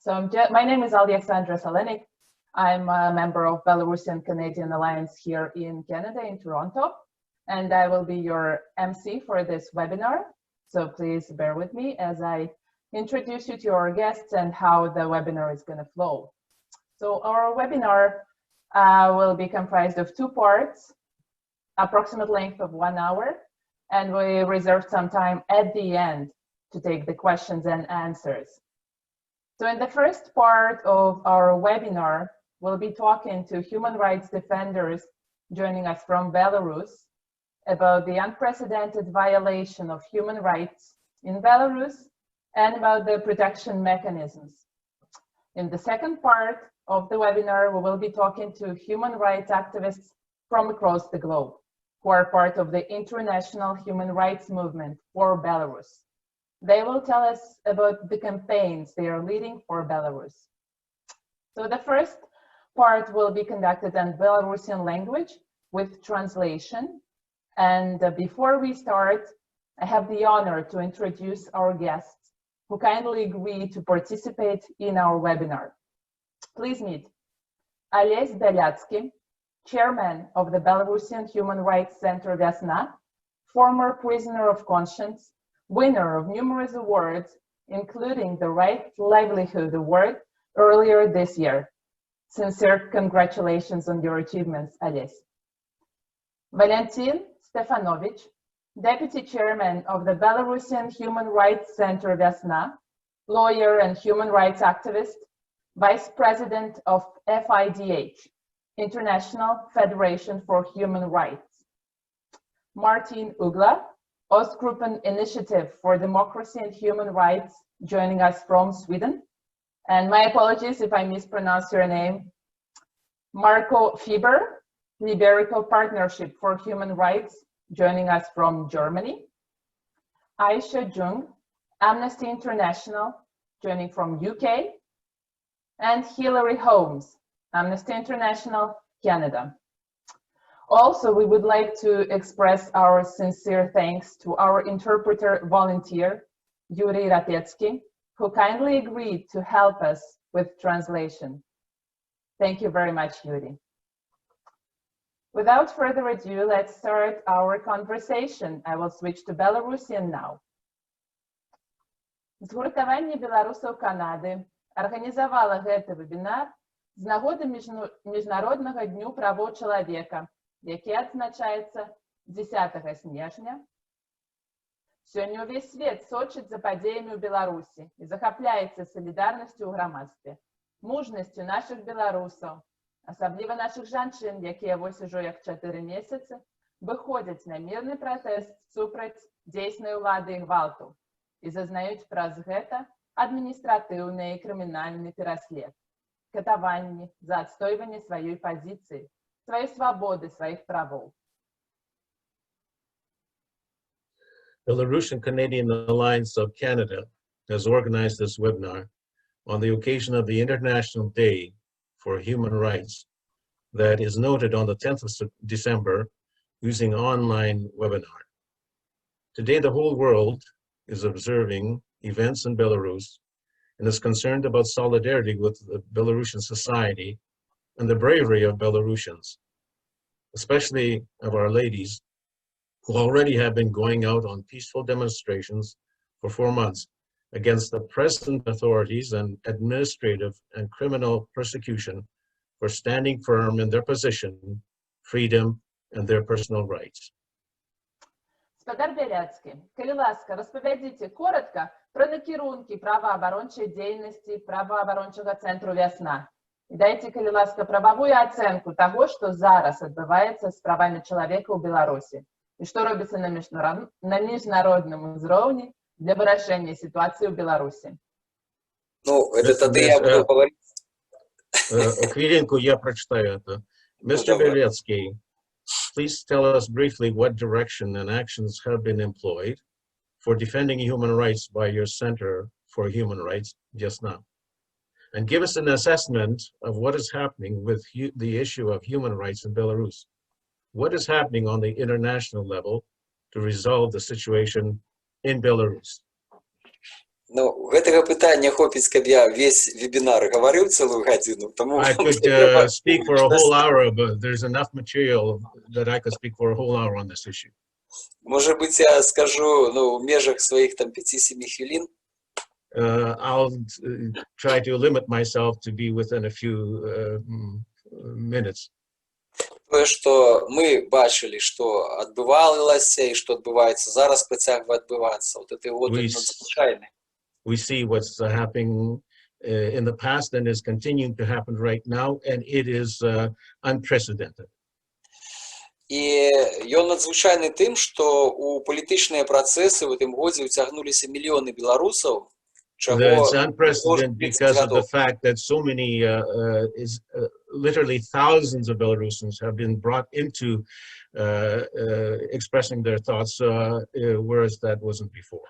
My name is Alexandra Salenik. I'm a member of Belarusian Canadian Alliance here in Canada, in Toronto, and I will be your MC for this webinar. So please bear with me as I introduce you to our guests and how the webinar is going to flow. So our webinar will be comprised of 2 parts, approximate length of 1 hour, and we reserved some time at the end to take the questions and answers. So in the first part of our webinar, we'll be talking to human rights defenders joining us from Belarus about the unprecedented violation of human rights in Belarus and about the protection mechanisms. In the second part of the webinar, we will be talking to human rights activists from across the globe who are part of the international human rights movement for Belarus. They will tell us about the campaigns they are leading for Belarus. So the first part will be conducted in Belarusian language with translation. And before we start, I have the honor to introduce our guests who kindly agreed to participate in our webinar. Please meet Olесь Bialiatski, chairman of the Belarusian Human Rights Center Viasna, former prisoner of conscience, winner of numerous awards, including the Right Livelihood Award earlier this year. Sincere congratulations on your achievements, Olесь. Valiantsin Stefanovich, deputy chairman of the Belarusian Human Rights Center Viasna, lawyer and human rights activist, vice president of FIDH, International Federation for Human Rights. Martin Uggla, Östgruppen Initiative for Democracy and Human Rights, joining us from Sweden. And my apologies if I mispronounce your name. Marco Fieber, Libereco Partnership for Human Rights, joining us from Germany. Aisha Jung, Amnesty International, joining from UK. And Hilary Holmes, Amnesty International, Canada. Also, we would like to express our sincere thanks to our interpreter volunteer, Yuri Rapetsky, who kindly agreed to help us with translation. Thank you very much, Yuri. Without further ado, let's start our conversation. I will switch to Belarusian now. Згуртаванне беларусаў Канады арганізавала гэты вебінар з нагоды Міжнароднага дню правоў чалавека, які адзначаецца 10 снежня. Сёння ўвесь свет сочыць за падзеямі ў Беларусі і захапляецца салідарнасцю ў грамадстве, мужнасцю нашых беларусаў, асабліва нашых жанчын, якія вось ужо як 4 месяцы выходзяць на мірны пратэст супраць дзейснай улады і гвалту і зазнаюць праз гэта адміністратыўны і крымінальны пераслед, катаванні за адстойванне сваёй пазіцыі, сваёй свабоды, сваіх правоў. Belarusian Canadian Alliance of Canada has organized this webinar on the occasion of the International Day for Human Rights that is noted on the 10th of December using online webinar. Today, the whole world is observing events in Belarus and is concerned about solidarity with the Belarusian society and the bravery of Belarusians, especially of our ladies, who already have been going out on peaceful demonstrations for 4 months against the present authorities and administrative and criminal persecution for standing firm in their position, freedom, and their personal rights. Господар Биaliatski, калі ласка, распавядзіце коротка пра накірункі праваабарончай дзейнасці праваабарончага цэнтру «Вясна». І дайце, калі ласка, прававую ацэнку таго, што зараз адбываецца з правамі чалавека ў Беларусі і што робіцца на міжнародным узроўні для вырашэння сітуацыі ў Беларусі. Ну, это тогда я буду говорить. Хвилинку, я прочитаю это. Mr. Bialiatski, please tell us briefly what direction and actions have been employed for defending human rights by your Center for Human Rights just now. And give us an assessment of what is happening with the issue of human rights in Belarus. What is happening on the international level to resolve the situation in Belarus? Ну, гэтага пытання хопіць, каб я весь вебінар гаварыў цэлую гадзіну, таму I could speak for a whole hour, but there's enough material that I could speak for a whole hour on this issue. Може быць, я скажу, ну, в межах сваіх там 5-7 хвілін. I'll try to limit myself to be within a few minutes. Тое, што мы бачылі, што адбывалася і што адбываецца зараз, працягвае адбывацца. Вот гэты год надзвычайны. We see what's happening in the past and is continuing to happen right now, and it is unprecedented. І ён надзвычайны тым, што у палітычныя працэсы ў гэтым годзе ўцягнуліся мільёны беларусаў, It's unprecedented because of the fact that so many, literally thousands of Belarusians have been brought into expressing their thoughts, whereas that wasn't before.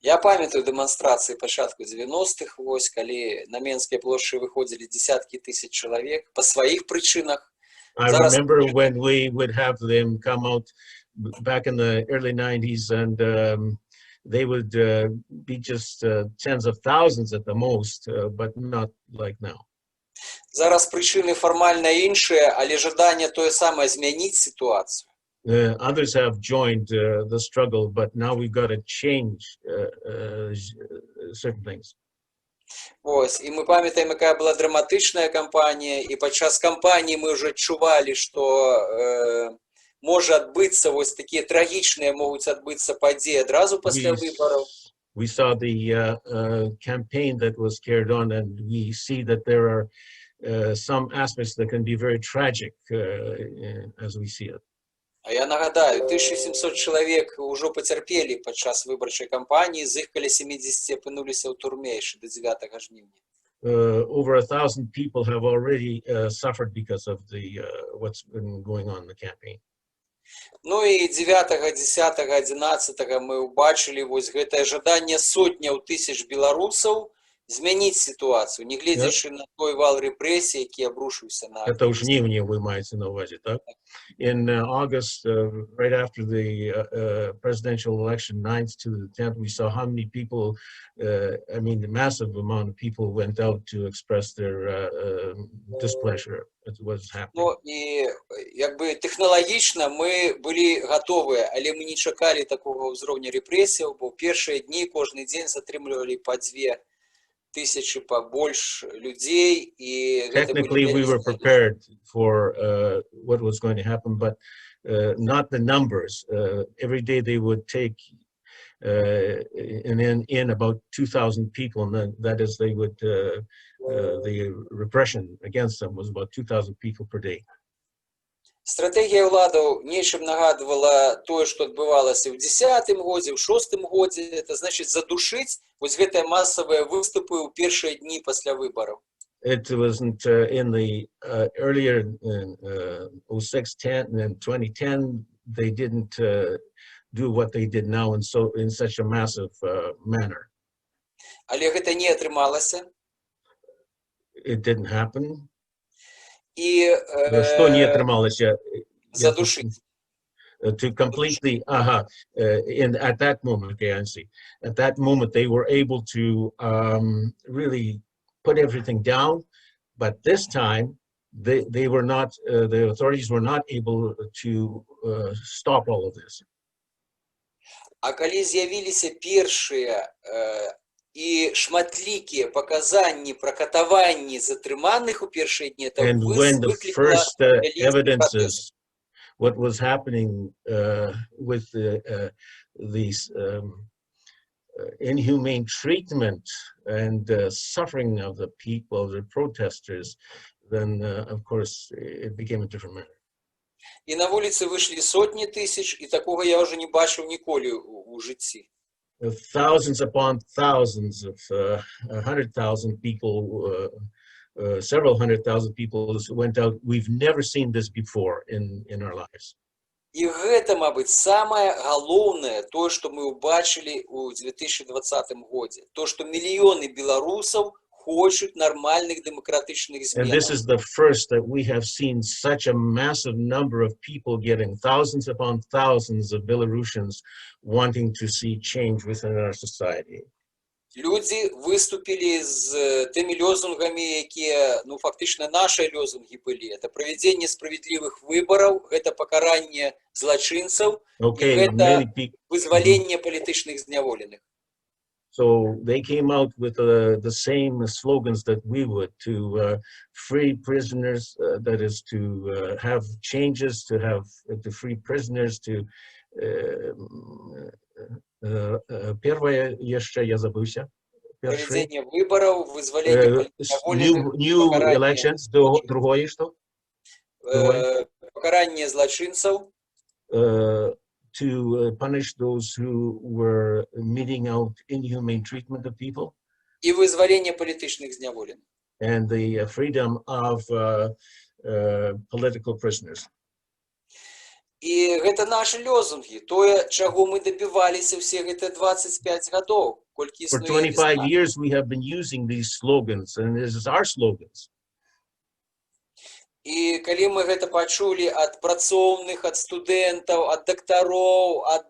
Я памятаю дэманстрацыі пачатку 90-х, вось, калі на Менскія плошчы выходзілі дзесяткі тысяч чалавек па сваіх прычынах. I remember when we would have them come out back in the early 90s, and they would be just tens of thousands at the most, but not like now. Зараз прычыны фармальна іншыя, але жаданне тое самае змяніць сітуацыю. Others have joined the struggle, but now we've got to change certain things. Ось, і мы памятаем, якая была драматычная кампанія, і падчас кампаніі мы ўжо адчувалі, што можа адбыцца, вось такія трагічныя могуць адбыцца падзеі адразу пасля выбараў. We saw the campaign that was carried on, and we see that there are some aspects that can be very tragic as we see it. А я нагадаю, 1700 чалавек ўжо пацярпелі падчас выбарчай кампаніі, з іх каля 70 апынуліся ў турме яшчэ до 9 жніўня. Over 1,000 people have already suffered because of the what's been going on in the campaign. Ну і 9, 10, 11 мы ўбачылі вось гэтае жаданне сотняў тысяч беларусаў змяніць ситуацию, не глядячи на той вал репрессий, який обрушився на... Это уж не вы маете на увазі, так? In August, right after the presidential election, 9th to the 10th, we saw how many people, I mean, the massive amount of people went out to express their displeasure at what's happening. Ну, і, якби, технологічно ми були готові, але ми не чекали такого узровня репресій, бо в перші дні кожен день затримували по 2000 побольше людей. Technically, we were prepared for what was going to happen, but not the numbers. Every day they would take in about 2,000 people, and that is, they would, the repression against them was about 2,000 people per day. Стратегія владу нечым нагадувала тое, што адбывалася ў 10-м годзе, ў 6-м годзе, это значит задушыць вось гэтыя масавыя выступы ў першыя дні пасля выбараў. It wasn't in the earlier 06, 10, and 2010, they didn't do what they did now in such a massive manner. Але гэта не атрымалася. It didn't happen. И что не атрымалася? Задушить. To completely, at that moment, okay, I see. At that moment, they were able to really put everything down, but this time, they were not, the authorities were not able to stop all of this. А калі з'явіліся першыя і шматлікія паказанні пра катаванні затрыманых у першыя дні, это and when the first evidences what was happening with these inhumane treatment and suffering of the people, the protesters, then of course it became a different matter. І на вулиці вийшли сотні тисяч, і такого я вже не бачив ніколи у житті. Thousands upon thousands of 100,000 people, several 100,000 people went out. We've never seen this before in our lives. І гэта, мабуть, самое галоўнае, то, што мы убачили у 2020 годзе. То, што мільёны беларусаў хочуць нармальных демократичных змен. And this is the first that we have seen such a massive number of people getting, thousands upon thousands of Belarusians wanting to see change within our society. Люди выступили з тими лозунгами, якія, ну, фактично наши лозунги были. Это проведение справедливых выборов, это покарание злочинцев, Okay, и many это people. вызволение политичных зняволеных. So they came out with the same slogans that we would, to free prisoners, that is to have changes, to free prisoners, to первое еще я забылся. Проведение выборов, вызволение политзняволенных, New elections, другое что? Покарание злочинцев. To punish those who were meting out inhumane treatment of people. И вызволение политичных зняволеных. And the freedom of political prisoners. І гэта наши лозунги, тое, чаго мы добиваліся ўсе гэта 25 гадоў, колькі For існуе 25 Весна. years we have been using these slogans, and this is our slogans. І калі мы гэта пачулі ад працоўных, ад студэнтаў, ад дактароў, ад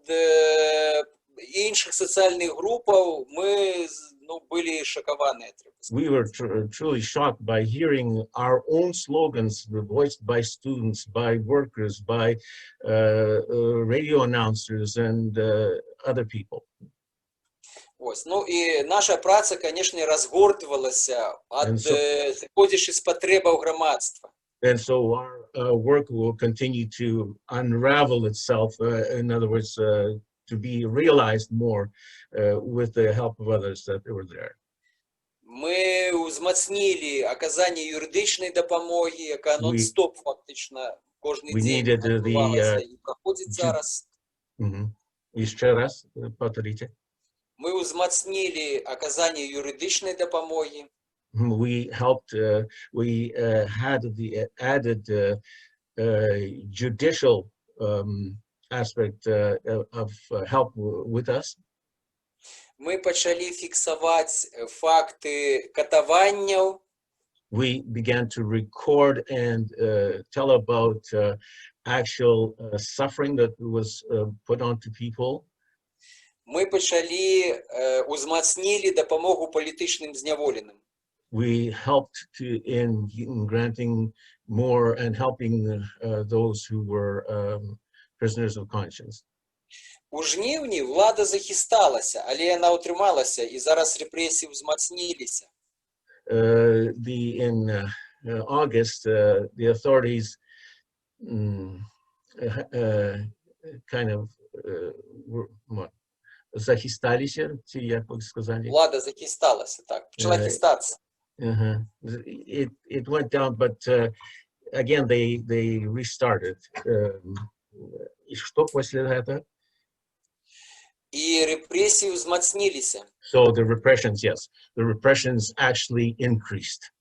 іншых сацыяльных групаў, мы, ну, былі шакаваныя. We were truly shocked by hearing our own slogans voiced by students, by workers, by radio announcers and other people. Ось, ну і наша праца, канешне, разгортвалася ад зыходзячы з патрэбаў грамадства. And so our work will continue to unravel itself, in other words, to be realized more with the help of others that were there. Мы узмацнілі аказанне юрыдычнай дапамогі, яка нон-стоп фактычна кожны дзень адбывалася і праходзіць зараз. Еще раз повторите. Мы узмацнілі аказанне юрыдычнай дапамогі. We helped, we had the added judicial aspect of help with us. Мы пачалі фіксаваць факты катаванняў. We began to record and tell about actual suffering that was put onto people. Мы пачалі узмацнілі дапамогу палітычным зняволеным. We helped in granting more and helping those who were prisoners of conscience. У жніўні ўлада захісталася, але яна ўтрымалася, і зараз рэпрэсіі ўзмацніліся. In August, the authorities kind of захисталися, як ви сказали? Влада захисталася, так, почала хистатися. It went down, but again they restarted. И что после этого? И репрессии узмацнились. So the repressions, yes, the repressions actually increased.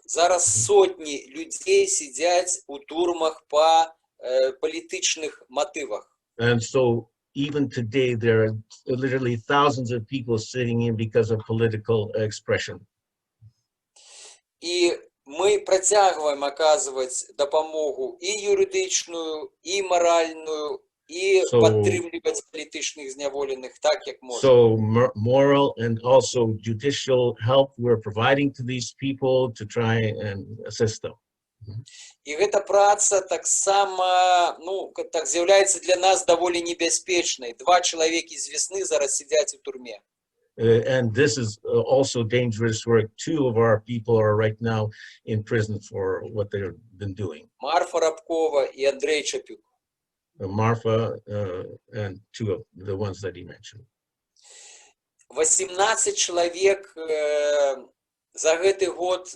Зараз сотні людей сидять у турмах по політичних мотивах. And so even today there are literally thousands of people sitting in because of political expression. І ми продовжуємо оказувати допомогу і юридичну, і моральну, і підтримувати політичних зневолених так, як можемо. So moral and also judicial help we're providing to these people to try and assist them. І ця праця так само, ну, так з'являється для нас доволі небезпечною. 2 чоловіки з весни зараз сидять у тюрмі. And this is also dangerous work. 2 of our people are right now in prison for what they've been doing. Марфа Рабкова і Андрей Чапюк. Marfa and 2 of the ones that he mentioned. 18 чоловік за гэты год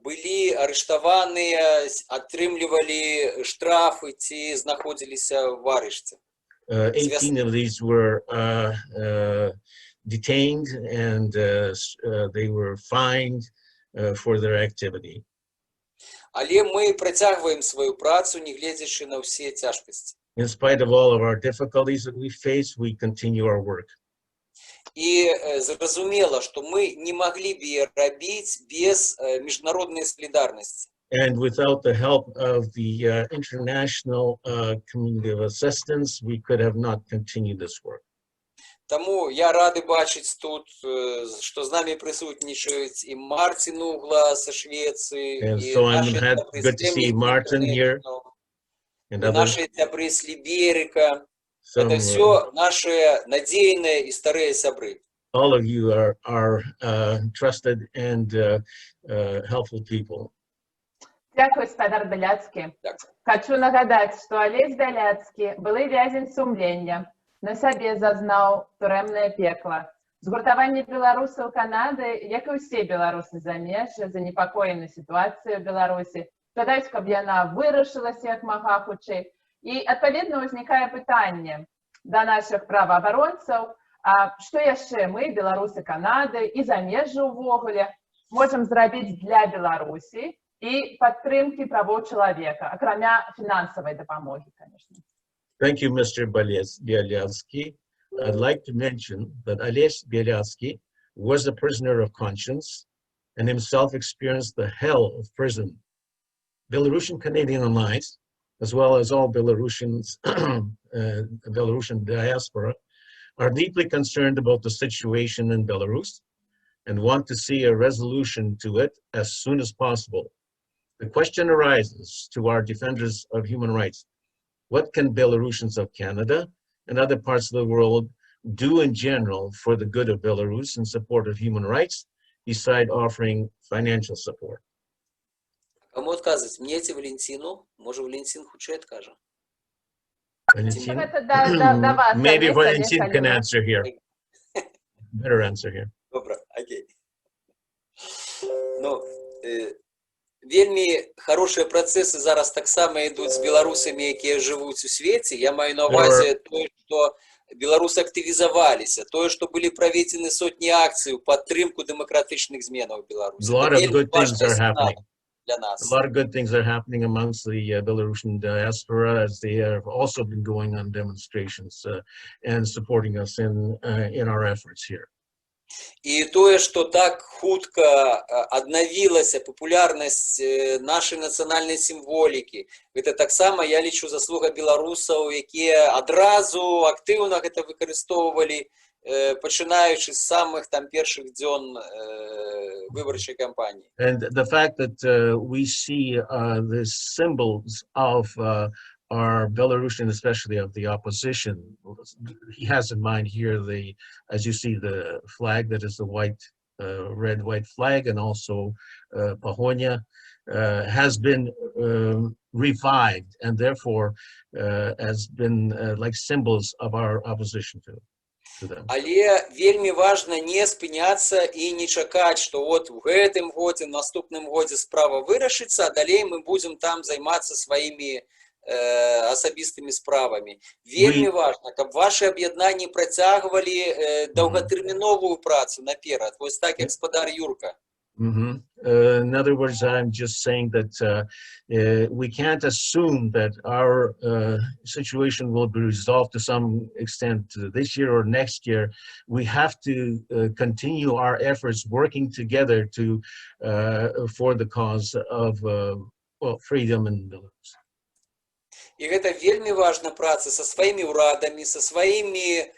былі арыштаваныя, атрымлівалі штрафы ці знаходзіліся в арышце. 18 of these were detained and they were fined for their activity. Але мы працягваем сваю працу, не гледзячы на ўсе цяжкасці. In spite of all of our difficulties that we face, we continue our work. І зразумела, што мы не маглі б яе рабіць без міжнароднай салідарнасці. And without the help of the international community of assistance, we could have not continued this work. Тому я радий бачити тут, що з нами присутнічають і Мартин Угла з Швеції, і наші good to see Martin here and и others. наши сябры с Libereco. Это все наши надеянные и старые сябры. All of you are trusted and helpful people. Дякую, спадар Bialiatski. Хочу нагадати, що Олесь Bialiatski були в'язень сумлення, на собі зазнав туремне пекло. Згуртування білорусів Канади, як і всі білоруси за меж, занепокоєні ситуацією в Білорусі, жадають, щоб вона вирішилася як мага хутчэй. І, відповідно, виникає питання до наших правоабаронців, што яшчэ мы, беларусы Канады і замежжа ўвогуле, можам зрабіць для Беларусі і падтрымкі правоў чалавека, акрамя фінансавай дапамогі, конечно. Thank you, Mr. Bialiatski. I'd like to mention that Олесь Bialiatski was a prisoner of conscience and himself experienced the hell of prison. Belarusian Canadian Alliance, as well as all Belarusians, Belarusian diaspora, are deeply concerned about the situation in Belarus and want to see a resolution to it as soon as possible. The question arises to our defenders of human rights: what can Belarusians of Canada and other parts of the world do in general for the good of Belarus in support of human rights, beside offering financial support? Кому отказывать? Мне эти Валентину? Может, Валентин худшее откажет? Maybe Valentin can answer here. Better answer here. Добре, окей. Ну, вельми хорошие процессы зараз так само идут с белорусами, які живуть у свете. Я маю на увазі то, что белорусы активизовались, то, что были проведены сотни акций в поддержку демократичных зменов в Беларуси. A lot of good things are happening. Для нас. A lot of good things are happening amongst the Belarusian diaspora, as they have also been going on demonstrations and supporting us in our efforts here. І тое, што так хутка аднавілася папулярнасць нашай нацыянальнай сімволікі, гэта таксама, я лічу, заслуга беларусаў, якія адразу актыўна гэта выкарыстоўвалі, пачынаючы з самых там першых дзён выбарчай кампаніі. And the fact that we see the symbols of our Belarusian, especially of the opposition, he has in mind here as you see, the flag that is the red, white flag, and also Pahonia, has been revived, and therefore has been like symbols of our opposition to them. Але вельмі важна не спыняцца і не чакаць, што от у гэтым годзе, наступным годзе справа вырашыцца, а далей мы будзем там займацца сваімі асабістымі справамі. Вельмі важна, каб ваши аб'яднанні працягвалі доўгатэрміновую працу наперад, вось так, як спадар Юрка. In other words, I'm just saying that we can't assume that our situation will be resolved to some extent this year or next year. We have to continue our efforts working together for the cause of freedom in Belarus. І гэта вельмі важна праца са сваімі ўрадамі, са сваімі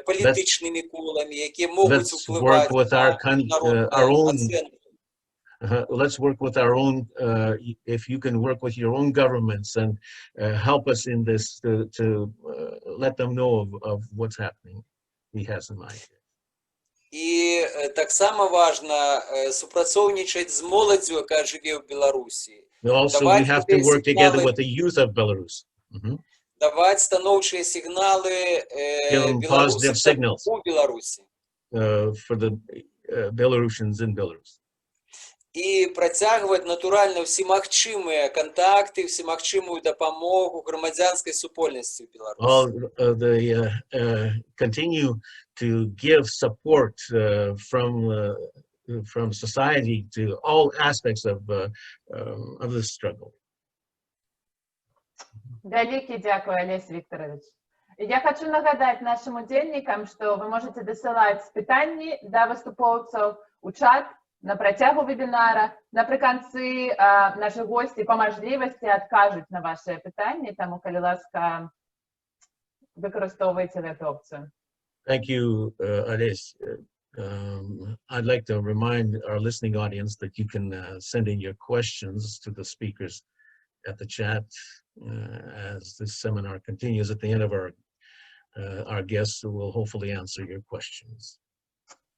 палітычнымі коламі, якія могуць уплываць на ацэнку. Let's work with our own, if you can work with your own governments and help us in this to let them know of what's happening. He has in mind. І таксама важна супрацоўнічаць з моладдзю, яка жыве ў Беларусі. Also, we have to work together with the youth of Belarus. Даваць станоўчыя сігналы беларусам у Беларусі. For the Belarusians in Belarus. І працягваць натуральна всемагчымыя кантакты, всемагчымую дапамогу грамадзянскай супольнасці ў Беларусі. Continue to give support from society to all aspects of this struggle. Вялікі дзякуй, Олесь Вікторович. Я хочу нагадаць нашим удзельнікам, што вы можете дасылаць пытанні да выступоўцаў у чат на працягу вебінара. Напрыканцы нашы госці па мажлівасці адкажуць на вашыя пытанні, таму, калі ласка, выкарыстоўвайце гэту опцыю. Thank you, Ales. I'd like to remind our listening audience that you can send in your questions to the speakers at the chat as this seminar continues. At the end of our guests will hopefully answer your questions.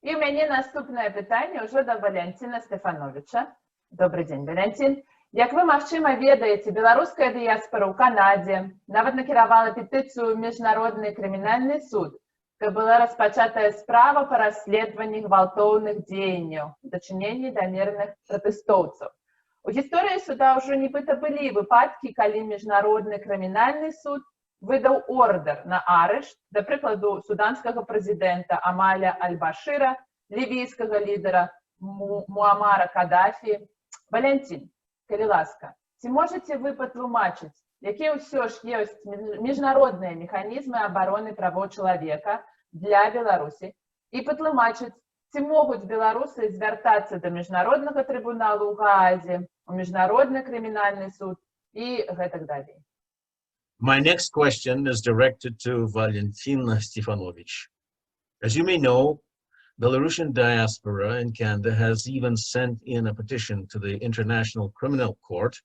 І у мене наступне питання вже до Валянціна Стефановича. Добрий день, Валянцін. Як ви, магчыма, ведаеце, беларуская дыяспора ў Канадзе нават накіравала петыцыю ў Міжнародны крымінальны суд, каб была распачатая справа па расследаванні гвалтоўных дзеянняў, дачыненні да мірных пратэстоўцаў. У гісторыі суда ўжо нібыта былі выпадкі, калі Міжнародны крымінальны суд выдаў ордер на арышт, да прыкладу, суданскага прэзідэнта Амаля Аль-Башыра, лівійскага лідара Муамара Кадафі. Валянцін, калі ласка, ці можаце вы патлумачыць, якія ўсё ж ёсць міжнародныя механізмы абароны правоў чалавека для Беларусі і патлумачыць, ці могуць беларусы звяртацца да міжнароднага трыбуналу ў Гаазе, у Міжнародны крымінальны суд і гэтак далей. My next question is directed to Valiantsin Stefanovich. As you may know, Belarusian diaspora in Canada has even sent in a petition to the International Criminal Court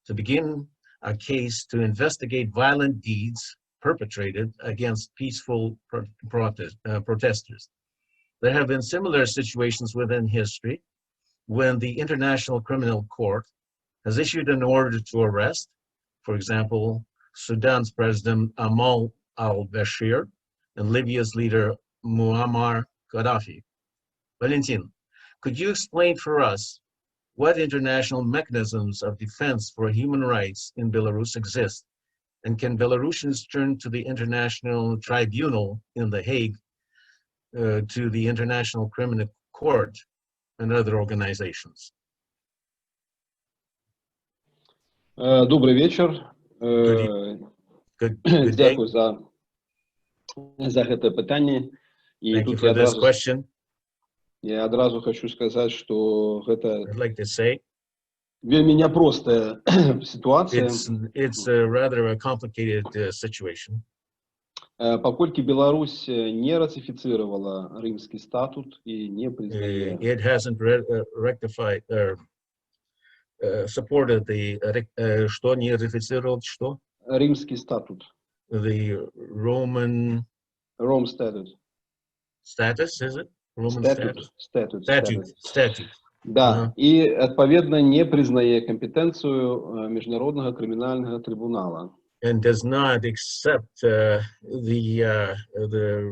to begin a case to investigate violent deeds perpetrated against peaceful protesters. There have been similar situations within history when the International Criminal Court has issued an order to arrest, for example, Sudan's President Amal al-Bashir and Libya's leader Muammar Gaddafi. Valentin, could you explain for us what international mechanisms of defense for human rights in Belarus exist, and can Belarusians turn to the International Tribunal in The Hague, to the International Criminal Court and other organizations? Добрый вечер. Good day. Дякую за гэта пытанне. І Thank you тут for this question. я адразу хочу сказаць, што гэта I'd like to say вельмі няпростая сітуацыя. it's rather a complicated situation. Паколькі Беларусь не ратыфіцыравала Рымскі статут і не прызнае. It hasn't rectified or supported the что не ратифицировал что? Римский статут. The Rome statute. Status, is it? Roman statute. Да, і адпаведна не прызнае кампетэнцыю Міжнароднага крымінальнага трыбунала. And does not accept the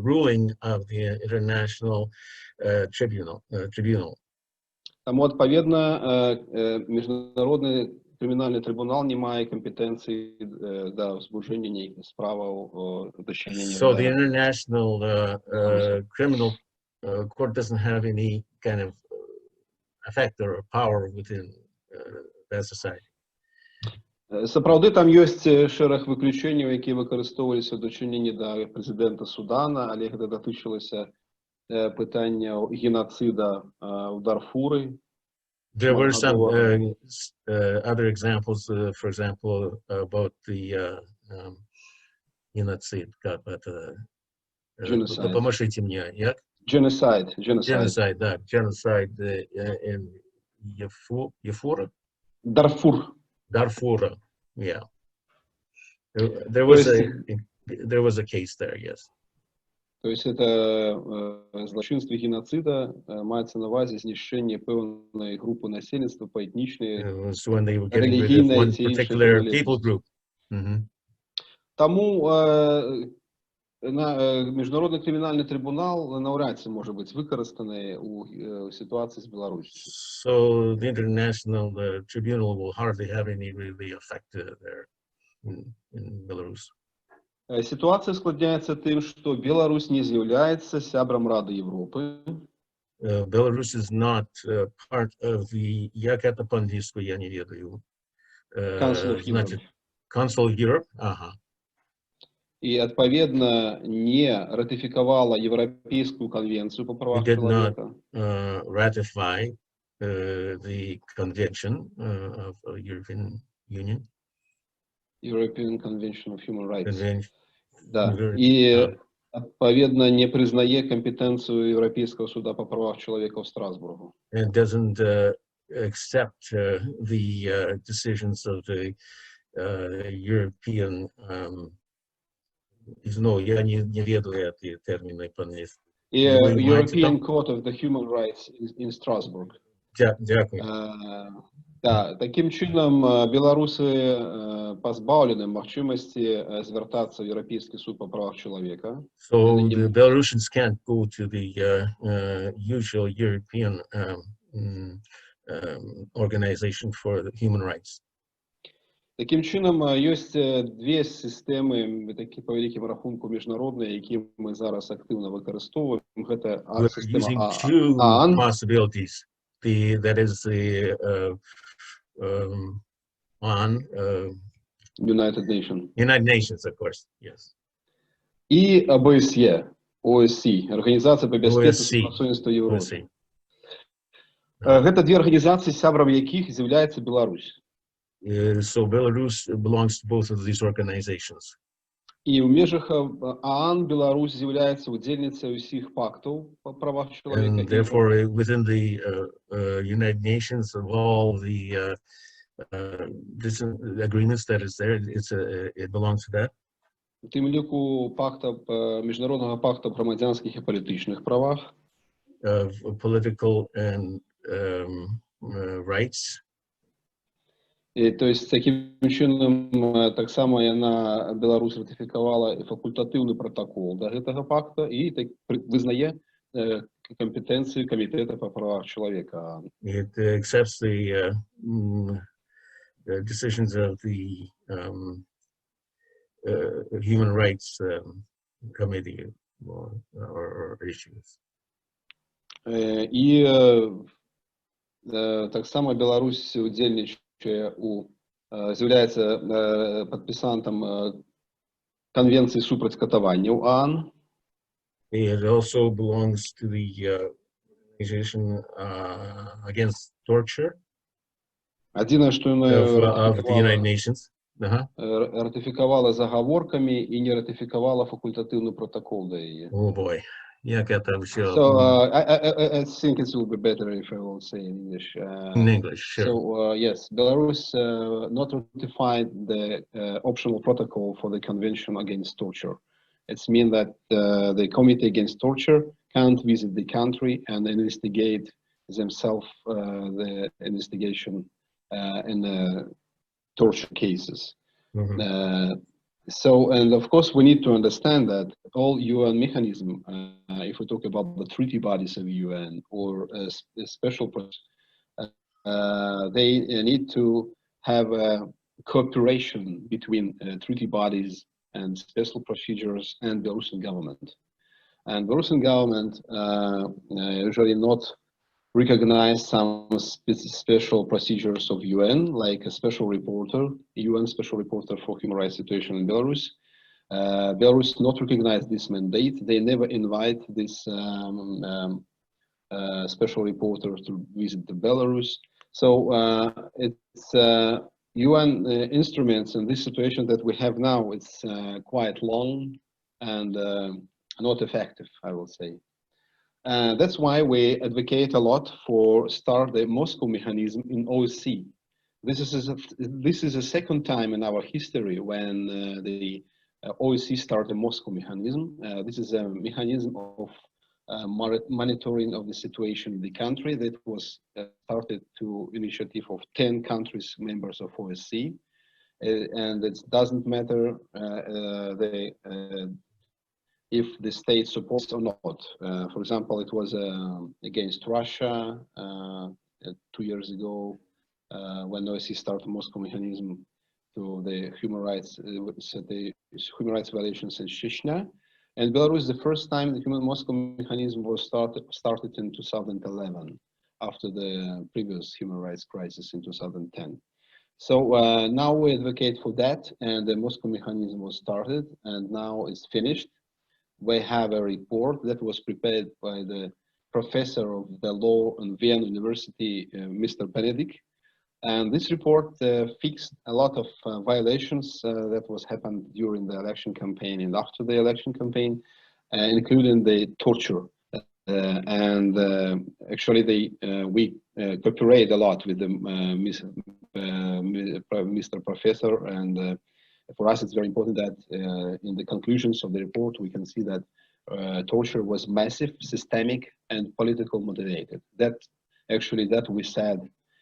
ruling of the International Tribunal. Таму адпаведна Міжнародны крымінальны трыбунал не мае кампетэнцыі да ўзбуджэння нейкіх справаў дачынення. So the International Criminal Court doesn't have any kind of effect or power within that society. Сапраўды там ёсць шэраг выключэнняў, якія выкарыстоўваліся ў дачыненні да прэзідэнта Судана, але гэта датычылася пытанняў геноцида в Дарфуры. There were some other examples, for example, about the genocide. Genocide. Помогите мне, як? Genocide, да. Genocide in Darfur, yeah. There was a case there, yes. То есть это злочинство геноцида маецца на увазі знішчэнне пэўнай групы насельніцтва па этнічнай, рэлігійнай ці іншай. Таму Міжнародны крымінальны трыбунал наўрад ці можа быць выкарыстаны ў сітуацыі з Беларусью. So the International Tribunal will hardly have any really effect there in Belarus. Ситуация складняется тем, что Беларусь не является сябром Рады Европы. Belarus is not part of the, як это по-английски, я не ведаю. Council of Europe. Ага. И, отповедно, не ратификовала Европейскую конвенцию по правам человека. It did not ratify the Convention of European Union. European Convention of Human Rights. Convention. Да. И Отповедно не признає компетенцию Европейского суда по правам человека в Страсбургу. And doesn't accept the decisions of the European. No, я не веду эти термины по-английски. И European Court of the Human Rights in Strasbourg. Дякую. Да, таким чином белорусы позбавлены магчимости звертаться в Европейский суд по правам человека. So the Belarusians can't go to the usual European organization for human rights. Таким чином, есть дві системи, такі по великому рахунку міжнародні, які ми зараз активно використовуємо. Це система two ООН. possibilities. That is the ON, United Nations. United Nations, of course, yes. І ОБСЄ, ОССЕ, Організація по безпеці співробітництва Європи. Це дві організації, сябром яких є Білорусь. So Belarus belongs to both of these organizations. І в межах ООН Білорусь є удільницею усіх пактів по правах чоловіка. And therefore, within the United Nations, of all the agreements that is there, it belongs to that. В тим ліку міжнародного пакту про громадянських і політичних правах. Political and rights. І, тобто, таким чином, так само Білорусь ратифікувала і факультативний протокол до цього пакту і визнає компетенції Комітету по правах чоловіка. It accepts the decisions of the Human Rights Committee or issues. І так само Білорусь удільничає з'являється підписантом Конвенції супроти катування ООН. It also belongs to the organization against torture of the United Nations. Ратифікувала заговорками і не ратифікувала факультативний протокол до її. Oh boy. So I think it will be better if I will say in English. In English, sure. So yes, Belarus not ratified the optional protocol for the Convention Against Torture. It's mean that the Committee Against Torture can't visit the country and investigate themselves the investigation in torture cases. Mm-hmm. So, and of course, we need to understand that all UN mechanism, if we talk about the treaty bodies of UN or special, they need to have a cooperation between treaty bodies and special procedures and Belarusian government. And Belarusian government usually not recognize some special procedures of UN, like a special reporter, UN special reporter for human rights situation in Belarus. Belarus not recognize this mandate. They never invite this special reporter to visit the Belarus. So it's UN instruments in this situation that we have now. It's quite long and not effective, I will say. That's why we advocate a lot for start the Moscow mechanism in OSCE. This is the second time in our history when the OSCE started the Moscow mechanism. This is a mechanism of monitoring of the situation in the country that was started to initiative of 10 countries members of OSCE. And it doesn't matter if the state supports or not. For example, it was against Russia 2 years ago when OSCE started Moscow mechanism to the human rights violations in Chechnya. And Belarus, the first time the Moscow mechanism was started in 2011, after the previous human rights crisis in 2010. So now we advocate for that, and the Moscow mechanism was started, and now it's finished. We have a report that was prepared by the professor of the law in Vienna University, Mr. Benedict. And this report fixed a lot of violations that was happened during the election campaign and after the election campaign. including the torture. Actually, we cooperate a lot with the Mr. Professor, and for us it's very important that in the conclusions of the report we can see that torture was massive, systemic, and political motivated. That we said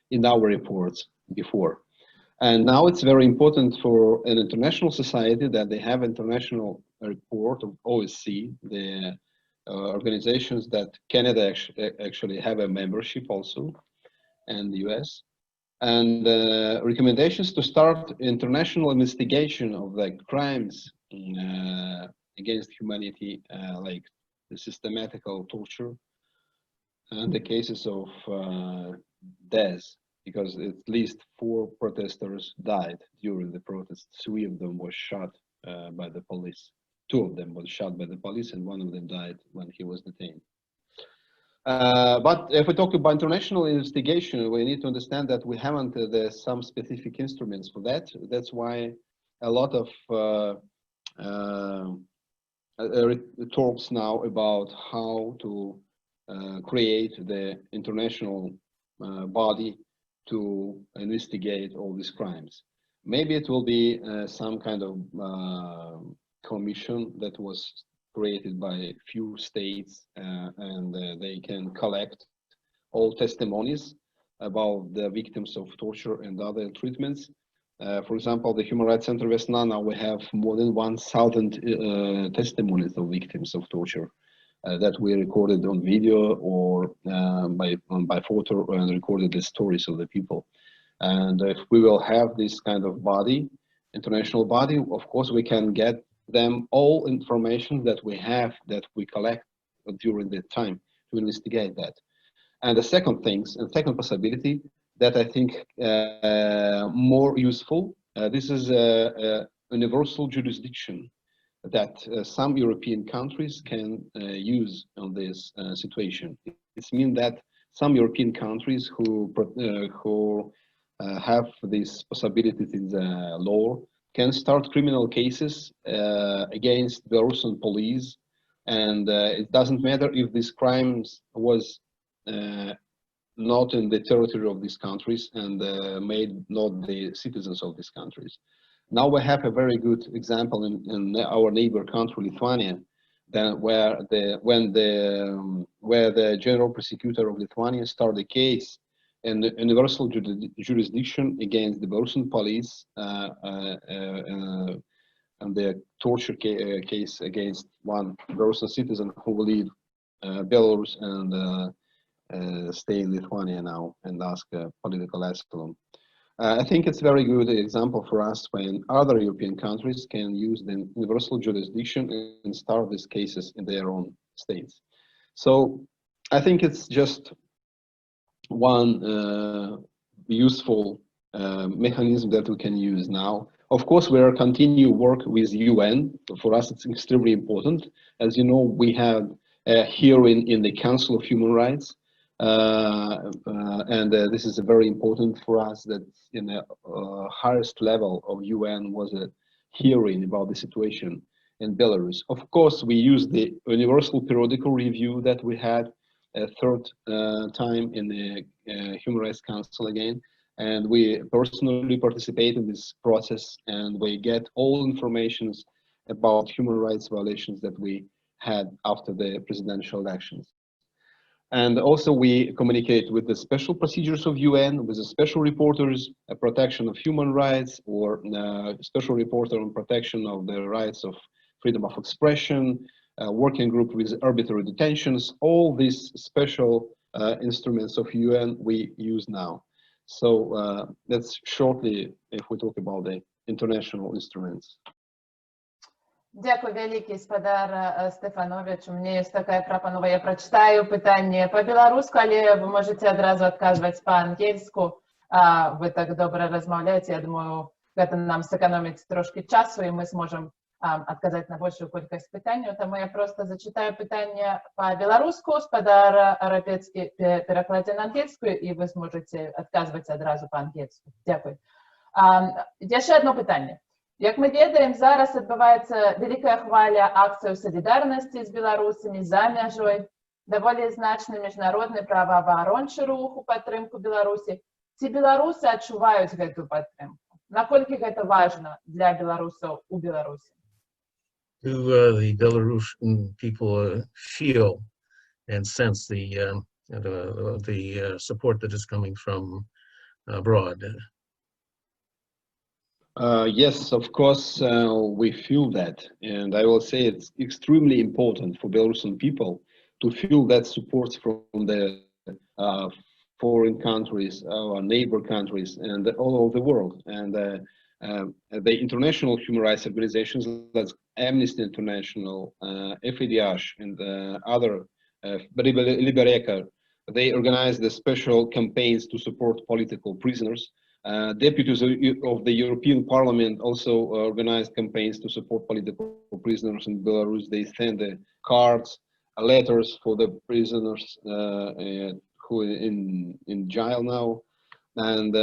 in our reports before. And now it's very important for an international society that they have international report of OSCE, the organizations that Canada actually have a membership also, and the US, and recommendations to start international investigation of the crimes against humanity, like the systematical torture and the cases of deaths, because at least 4 protesters died during the protests. 3 of them were shot by the police. 2 of them were shot by the police, and 1 of them died when he was detained. But if we talk about international investigation, we need to understand that we haven't some specific instruments for that. That's why a lot of talks now about how to create the international body to investigate all these crimes. Maybe it will be some kind of commission that was created by a few states, and they can collect all testimonies about the victims of torture and other treatments. For example, the Human Rights Center Viasna, now we have more than 1,000 testimonies of victims of torture that we recorded on video or by photo, and recorded the stories of the people. And if we will have this kind of body, international body, of course we can get them all information that we have, that we collect during the time to investigate that. And the second second possibility that I think more useful, this is a universal jurisdiction that some European countries can use on this situation. It means that some European countries who have these possibilities in the law can start criminal cases against Belarusian police, and it doesn't matter if these crimes was not in the territory of these countries and made not the citizens of these countries. Now we have a very good example in our neighbor country, Lithuania, where the general prosecutor of Lithuania started a case in the universal jurisdiction against the Belarusian police and the torture case against one Belarusian citizen who will leave Belarus and stay in Lithuania now and ask political asylum. I think it's a very good example for us when other European countries can use the universal jurisdiction and start these cases in their own states. So I think it's just one useful mechanism that we can use now. Of course, we are continue work with UN. For us, it's extremely important. As you know, we have a hearing in the Council of Human Rights. This is very important for us, that in the highest level of UN was a hearing about the situation in Belarus. Of course, we use the universal periodical review that we had a third time in the Human Rights Council again, and we personally participate in this process, and we get all informations about human rights violations that we had after the presidential elections. And also we communicate with the special procedures of UN, with the special reporters, a protection of human rights, or special reporter on protection of the rights of freedom of expression, working group with arbitrary detentions. All these special instruments of UN we use now. So that's shortly if we talk about the international instruments. Дякую великий, спадар Стефанович. У меня есть такая прапанова, я прочитаю питання по-беларуску, але вы можете одразу отказывать по-ангельску. Вы так добре розмовляєте, я думаю, это нам сэкономить трошки часу, и мы сможем отказать на большую кількість питань. Тому я просто зачитаю питання по-беларуску, спадар Рапецький перекладе на ангельску, и вы сможете отказывать одразу по-ангельску. Дякую. Ще одно питання. Як ми ведаем, зараз адбываецца вялікая хваля акцыяў салідарнасці з беларусамі за мяжой, даволі значны міжнародны праваабарончы рух у падтрымку Беларусі. Ці беларусы адчуваюць гэтую падтрымку? Наколькі гэта важна для беларусаў у Беларусі? Do the Belarusian people feel and sense the support that is coming from abroad? Yes, of course, we feel that. And I will say it's extremely important for Belarusian people to feel that support from the foreign countries, our neighbor countries, and all over the world. And the international human rights organizations, like Amnesty International, FIDH, and other, Libereco, they organize the special campaigns to support political prisoners. Deputies of the European Parliament also organized campaigns to support political prisoners in Belarus. They send the cards, letters for the prisoners who are in jail now. And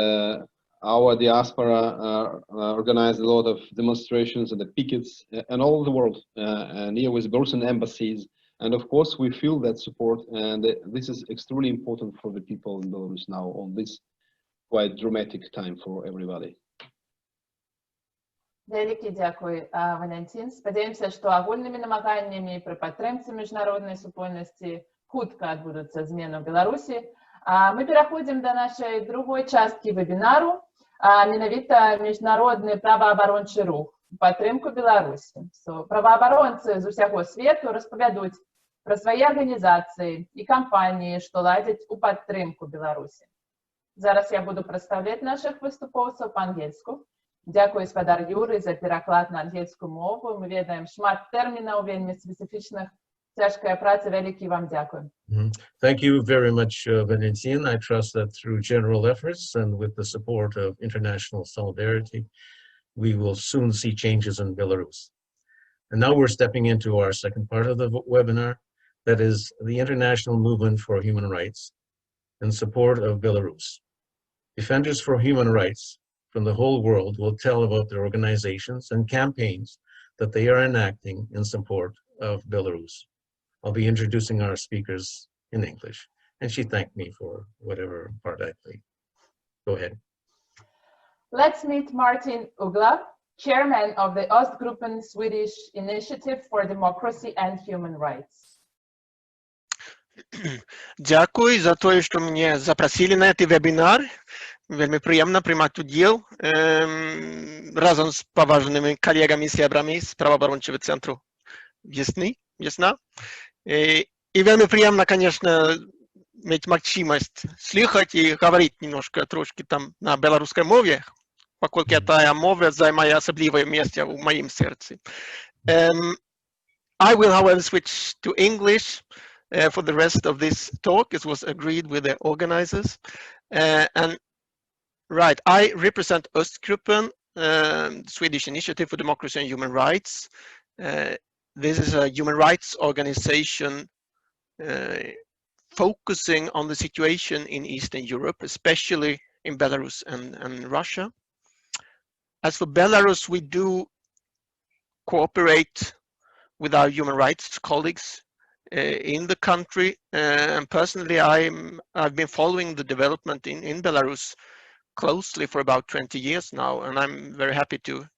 our diaspora organized a lot of demonstrations and the pickets and all over the world, near with Belarusian embassies. And of course, we feel that support, and this is extremely important for the people in Belarus now on this quite dramatic time for everybody. Вялікі дзякуй, Валянцін. Спадзяёмся, што агульнымі намаганнямі пры падтрымцы міжнароднай супольнасці хутка адбудуцца змены ў Беларусі. Мы пераходзім да нашай другой часткі вебінару, менавіта міжнародны праваабарончы рух у падтрымку Беларусі. Праваабаронцы з усяго свету распавядуць пра свае арганізацыі і кампаніі, што ладзяць у падтрымку Беларусі. Зараз я буду прадстаўляць нашых выступоўцаў па-ангельску. Дзякуй, спадар Юрый, за пераклад на ангельскую мову. Мы ведаем шмат тэрмінаў вельмі спецыфічных. Цяжкая праца, вялікі вам дзякуй. Thank you very much, Valiantsin. I trust that through general efforts and with the support of international solidarity, we will soon see changes in Belarus. And now we're stepping into our second part of the webinar, that is the international movement for human rights in support of Belarus. Defenders for human rights from the whole world will tell about their organizations and campaigns that they are enacting in support of Belarus. I'll be introducing our speakers in English, and she thanked me for whatever part I played. Go ahead. Let's meet Martin Uggla, chairman of the Östgruppen Swedish Initiative for Democracy and Human Rights. Дякую за то, что меня запросили на этот вебинар. Вельми приємно приймати уділ разом з поважними колегами і сябрами з правооборончого центру Viasna. И вельми приємно, конечно, иметь возможность слухать и говорить немножко трошки там на белорусской мове, поскольку эта мова занимает особливое место в моем сердце. I will, however, switch to English for the rest of this talk. It was agreed with the organizers. Right, I represent Östgruppen, Swedish Initiative for Democracy and Human Rights. This is a human rights organization focusing on the situation in Eastern Europe, especially in Belarus and Russia. As for Belarus, we do cooperate with our human rights colleagues in the country. And personally, I've been following the development in Belarus closely for about 20 years now, and I'm very happy to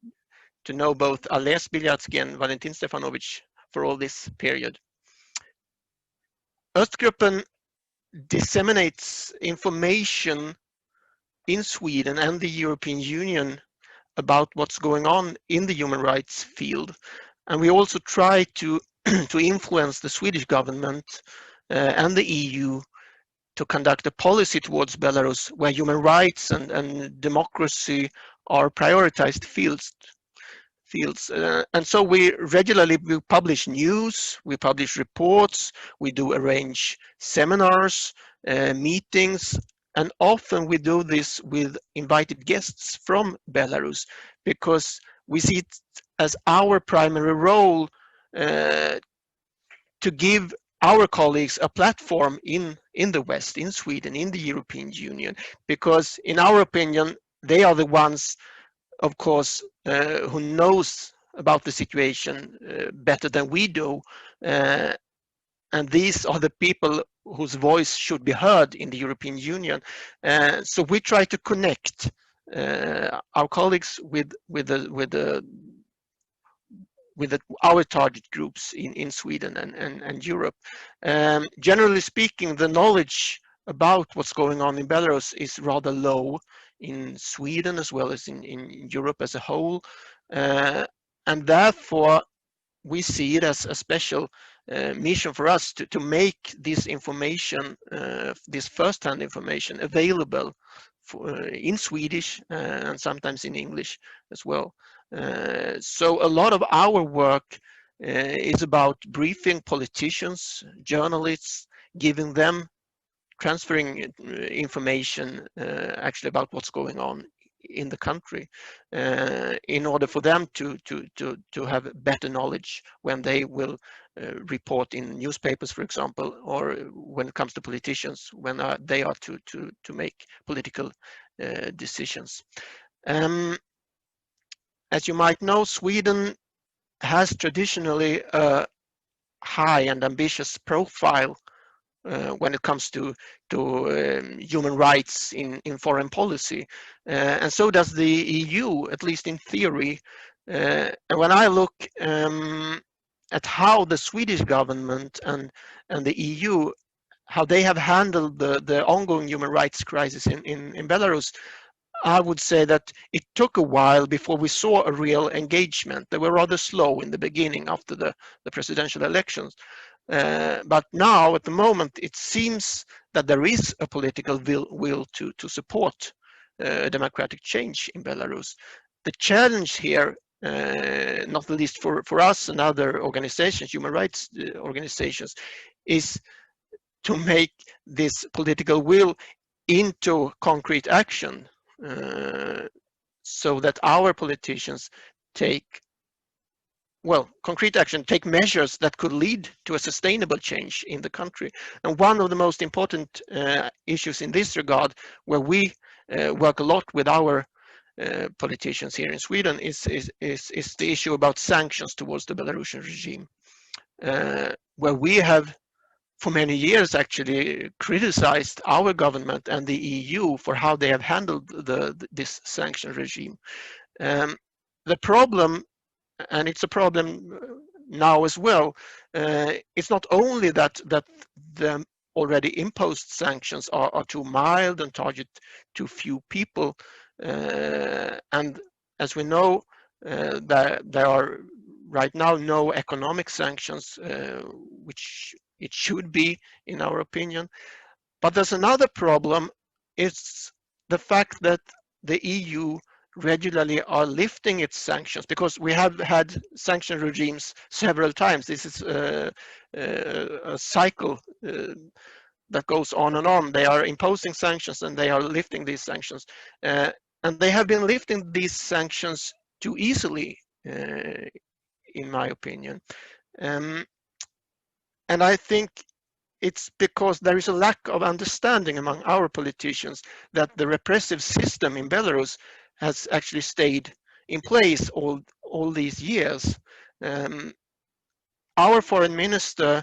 know both Bialiatski and Valiantsin Stefanovich for all this period. Östgruppen disseminates information in Sweden and the European Union about what's going on in the human rights field, and we also try to influence the Swedish government and the EU to conduct a policy towards Belarus where human rights and democracy are prioritized fields. And so we regularly publish news, we publish reports, we do arrange seminars, meetings, and often we do this with invited guests from Belarus because we see it as our primary role to give our colleagues a platform in the West, in Sweden, in the European Union, because in our opinion, they are the ones of course, who knows about the situation better than we do. And these are the people whose voice should be heard in the European Union. So we try to connect our colleagues with our target groups in Sweden and Europe. Generally speaking, the knowledge about what's going on in Belarus is rather low in Sweden as well as in Europe as a whole. And therefore, we see it as a special mission for us to make this information, this first-hand information, available in Swedish and sometimes in English as well. So a lot of our work is about briefing politicians, journalists, giving them, transferring information actually about what's going on in the country, in order for them to have better knowledge when they will report in newspapers, for example, or when it comes to politicians, when they are to make political decisions. As you might know, Sweden has traditionally a high and ambitious profile when it comes to human rights in foreign policy, and so does the EU, at least in theory. And when I look at how the Swedish government and the EU, how they have handled the ongoing human rights crisis in Belarus, I would say that it took a while before we saw a real engagement. They were rather slow in the beginning after the presidential elections. But now, at the moment, it seems that there is a political will to support democratic change in Belarus. The challenge here, not the least for us and other organizations, human rights organizations, is to make this political will into concrete action, so that our politicians take concrete action, take measures that could lead to a sustainable change in the country. And one of the most important issues in this regard, where we work a lot with our politicians here in Sweden, is the issue about sanctions towards the Belarusian regime, where we have for many years actually criticized our government and the EU for how they have handled this sanction regime. The problem, and it's a problem now as well, it's not only that the already imposed sanctions are too mild and target too few people, and as we know, there are right now no economic sanctions, which it should be, in our opinion. But there's another problem. It's the fact that the EU regularly are lifting its sanctions, because we have had sanction regimes several times. This is a cycle that goes on and on. They are imposing sanctions and they are lifting these sanctions. And they have been lifting these sanctions too easily, in my opinion. And I think it's because there is a lack of understanding among our politicians that the repressive system in Belarus has actually stayed in place all these years. Our foreign minister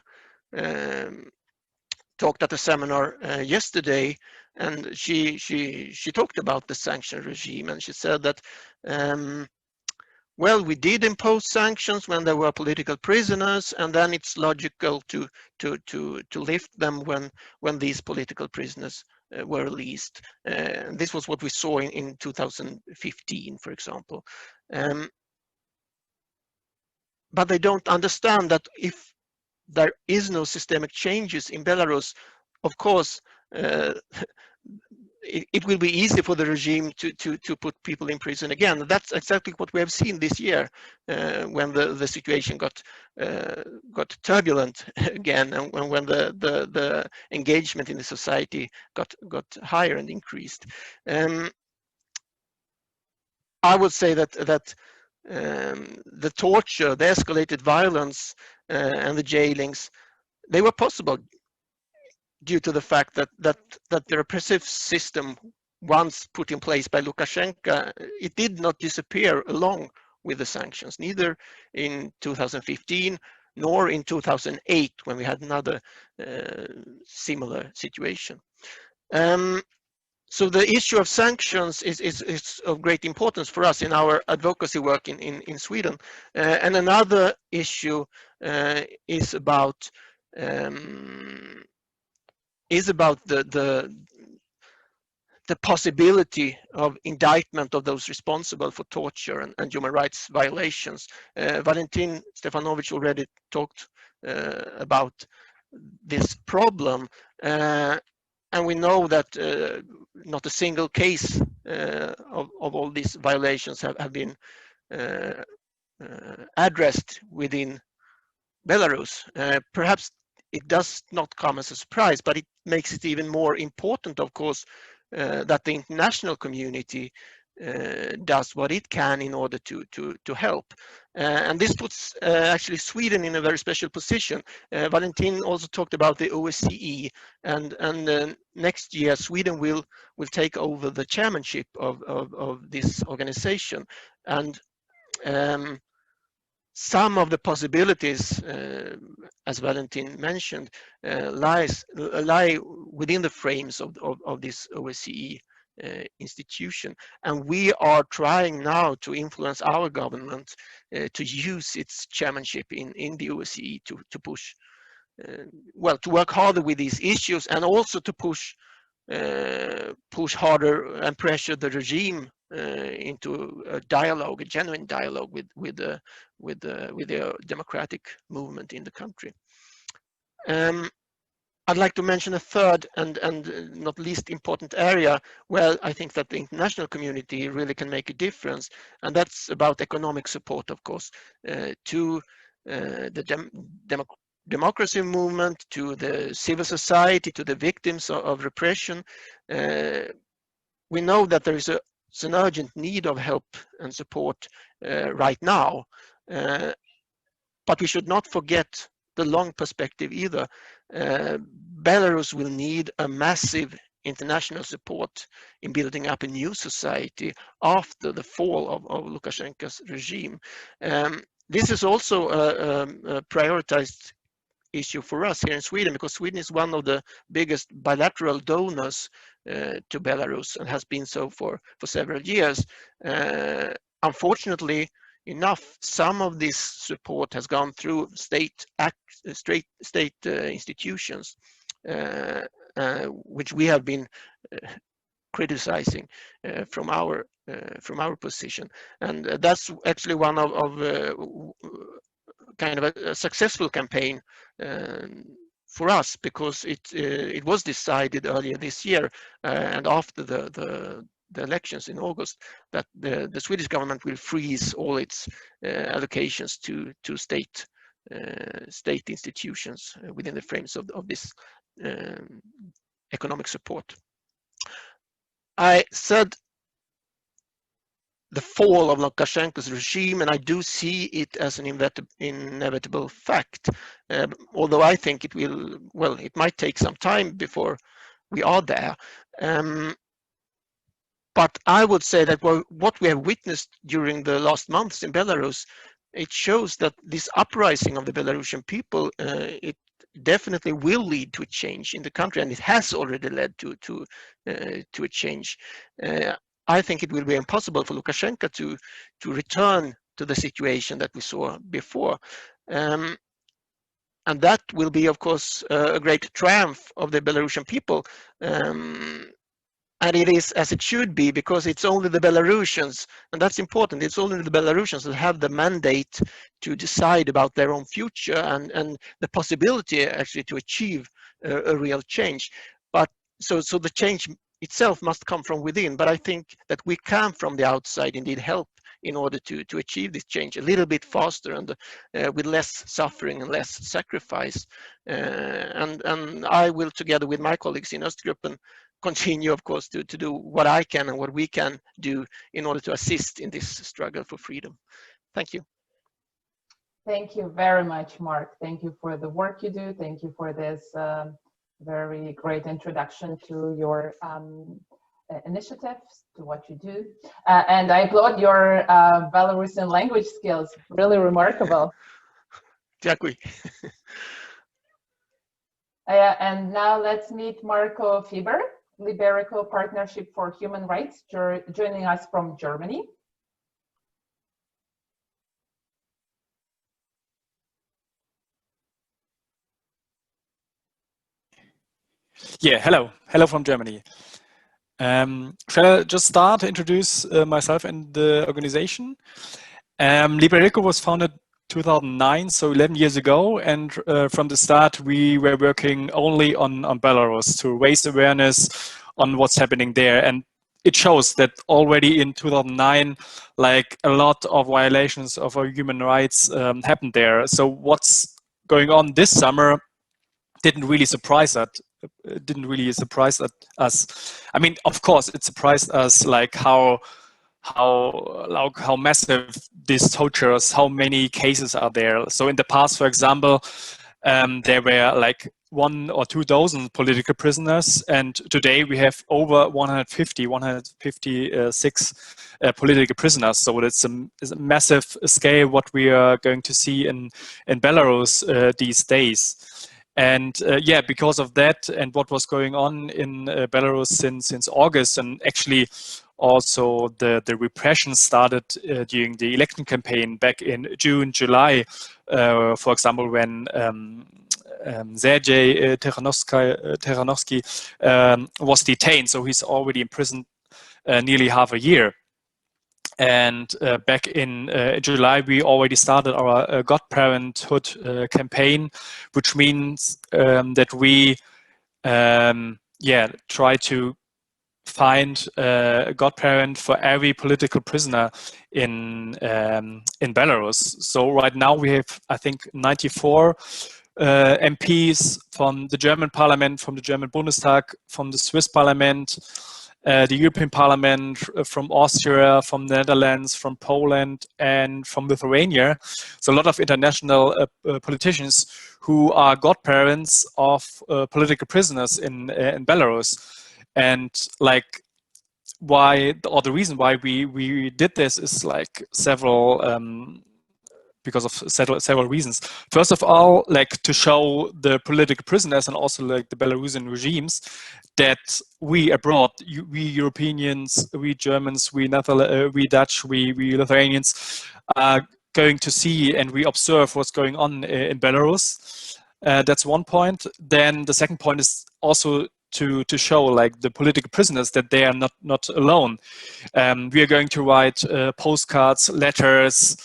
talked at a seminar yesterday, and she talked about the sanction regime, and she said that well, we did impose sanctions when there were political prisoners, and then it's logical to lift them when these political prisoners were released. This was what we saw in 2015, for example. But they don't understand that if there is no systemic changes in Belarus, of course, it will be easy for the regime to put people in prison again. That's exactly what we have seen this year, when the situation got turbulent again, and when the engagement in the society got higher and increased. I would say that the torture, the escalated violence, and the jailings, they were possible due to the fact that the repressive system once put in place by Lukashenko, it did not disappear along with the sanctions, neither in 2015 nor in 2008 when we had another similar situation. So the issue of sanctions is of great importance for us in our advocacy work in Sweden. And another issue is about the possibility of indictment of those responsible for torture and human rights violations. Valiantsin Stefanovich already talked about this problem. And we know that not a single case of all these violations have been addressed within Belarus. Perhaps it does not come as a surprise, but it makes it even more important, of course, that the international community does what it can in order to help. And this puts actually Sweden in a very special position. Valiantsin also talked about the OSCE, and next year Sweden will take over the chairmanship of this organization. And some of the possibilities, as Valiantsin mentioned, lie within the frames of this OSCE institution, and we are trying now to influence our government to use its chairmanship in the OSCE to push, well, to work harder with these issues, and also to push harder and pressure the regime into a dialogue, a genuine dialogue with the democratic movement in the country. I'd like to mention a third and not least important area where I think that the international community really can make a difference, and that's about economic support, of course, to the democracy movement, to the civil society, to the victims of repression. We know that there is an urgent need of help and support right now, but we should not forget the long perspective either. Belarus will need a massive international support in building up a new society after the fall of Lukashenko's regime. This is also a prioritized issue for us here in Sweden, because Sweden is one of the biggest bilateral donors to Belarus and has been so for several years. Unfortunately enough, some of this support has gone through state institutions, which we have been criticizing from our position, and that's actually one of kind of a successful campaign for us, because it was decided earlier this year and after the elections in August that the Swedish government will freeze all its allocations to state institutions within the frames of this economic support. I said the fall of Lukashenko's regime, and I do see it as an inevitable fact, although I think it will, well, it might take some time before we are there. But I would say that what we have witnessed during the last months in Belarus, it shows that this uprising of the Belarusian people, it definitely will lead to a change in the country, and it has already led to a change. I think it will be impossible for Lukashenko to return to the situation that we saw before. And that will be, of course, a great triumph of the Belarusian people. And it is as it should be, because it's only the Belarusians, and that's important, it's only the Belarusians that have the mandate to decide about their own future and the possibility actually to achieve a real change. But so the change itself must come from within, but I think that we can from the outside indeed help in order to achieve this change a little bit faster and with less suffering and less sacrifice. And I will, together with my colleagues in Östgruppen, continue, of course, to do what I can and what we can do in order to assist in this struggle for freedom. Thank you. Thank you very much, Mark. Thank you for the work you do. Thank you for this very great introduction to your initiatives, to what you do. And I applaud your Belarusian language skills, really remarkable. Дякую. And now let's meet Marco Fieber, Libereco Partnership for Human Rights, joining us from Germany. Yeah, hello from Germany. Shall I just start to introduce myself and the organization? Libereco was founded 2009, so 11 years ago, and from the start we were working only on Belarus to raise awareness on what's happening there. And it shows that already in 2009, like a lot of violations of our human rights happened there. So what's going on this summer didn't really surprise us. I mean, of course, it surprised us, like how massive these tortures, how many cases are there. So in the past, for example, there were like 1 or 2 dozen political prisoners, and today we have over 156 political prisoners. So it's a massive scale what we are going to see in Belarus these days. And yeah, because of that and what was going on in Belarus since August, and actually also the repression started during the election campaign back in June, July, for example, when Sergei Tikhanovsky was detained. So he's already in prison nearly half a year. And back in July, we already started our godparenthood campaign, which means that we try to find a godparent for every political prisoner in Belarus. So right now we have, I think, 94 MPs from the German parliament, from the German Bundestag, from the Swiss parliament, the European Parliament, from Austria, from the Netherlands, from Poland, and from Lithuania. So a lot of international politicians who are godparents of political prisoners in Belarus. And like the reason why we did this is like because of several reasons. First of all, like to show the political prisoners and also like the Belarusian regimes that we abroad, we Europeans, we Germans, we Dutch, we Lithuanians are going to see and we observe what's going on in Belarus. That's one point. Then the second point is also to show like the political prisoners that they are not alone. We are going to write postcards, letters,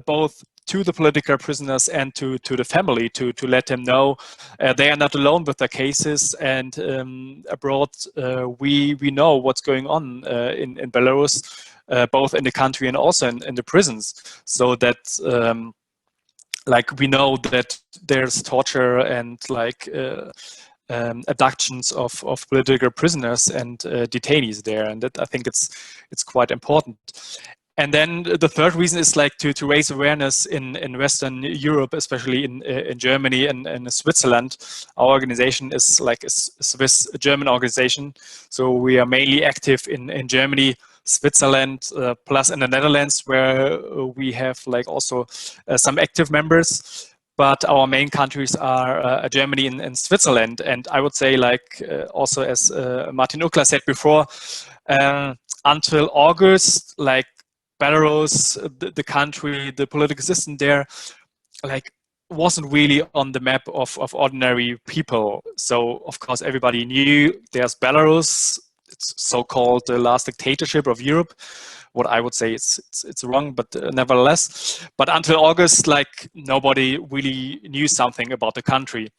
both to the political prisoners and to the family to let them know they are not alone with their cases, and abroad we know what's going on in Belarus, both in the country and also in the prisons, so that like we know that there's torture and like abductions of political prisoners and detainees there, and that I think it's quite important. And then the third reason is like to raise awareness in Western Europe, especially in Germany and Switzerland. Our organization is like a Swiss-German organization, so we are mainly active in Germany, Switzerland, plus in the Netherlands, where we have like also some active members. But our main countries are Germany and Switzerland. And I would say, like also as Martin Uggla said before, until August, like Belarus, the country, the political system there, like wasn't really on the map of ordinary people. So of course everybody knew there's Belarus. It's so-called the last dictatorship of Europe. What I would say it's wrong, but nevertheless. But until August, like nobody really knew something about the country.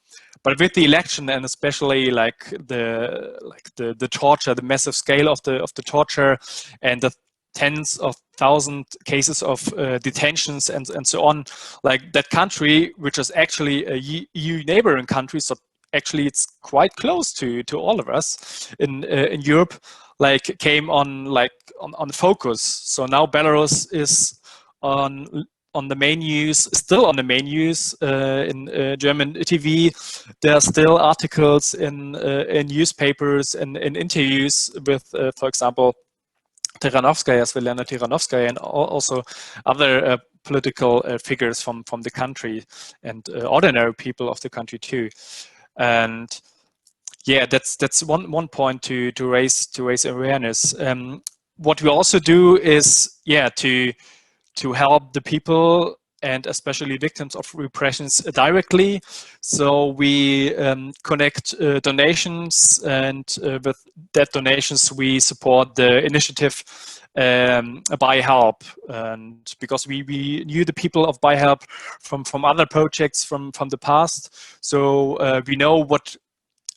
But with the election, and especially like the torture, the massive scale of the torture, and the tens of thousands cases of detentions and so on, like that country, which is actually a EU neighboring country, so actually it's quite close to all of us in Europe, like came on focus. So now Belarus is on on the main news, still on the main news in German TV. There are still articles in newspapers and in interviews with, for example, Tiranovskaya, Svetlana Tiranovskaya, and also other political figures from the country and ordinary people of the country too. And yeah, that's one point to raise awareness. What we also do is to help the people and especially victims of repressions directly. So we connect donations, and with that donations we support the initiative Buy Help. And because we knew the people of Buy Help from other projects from the past, so we know what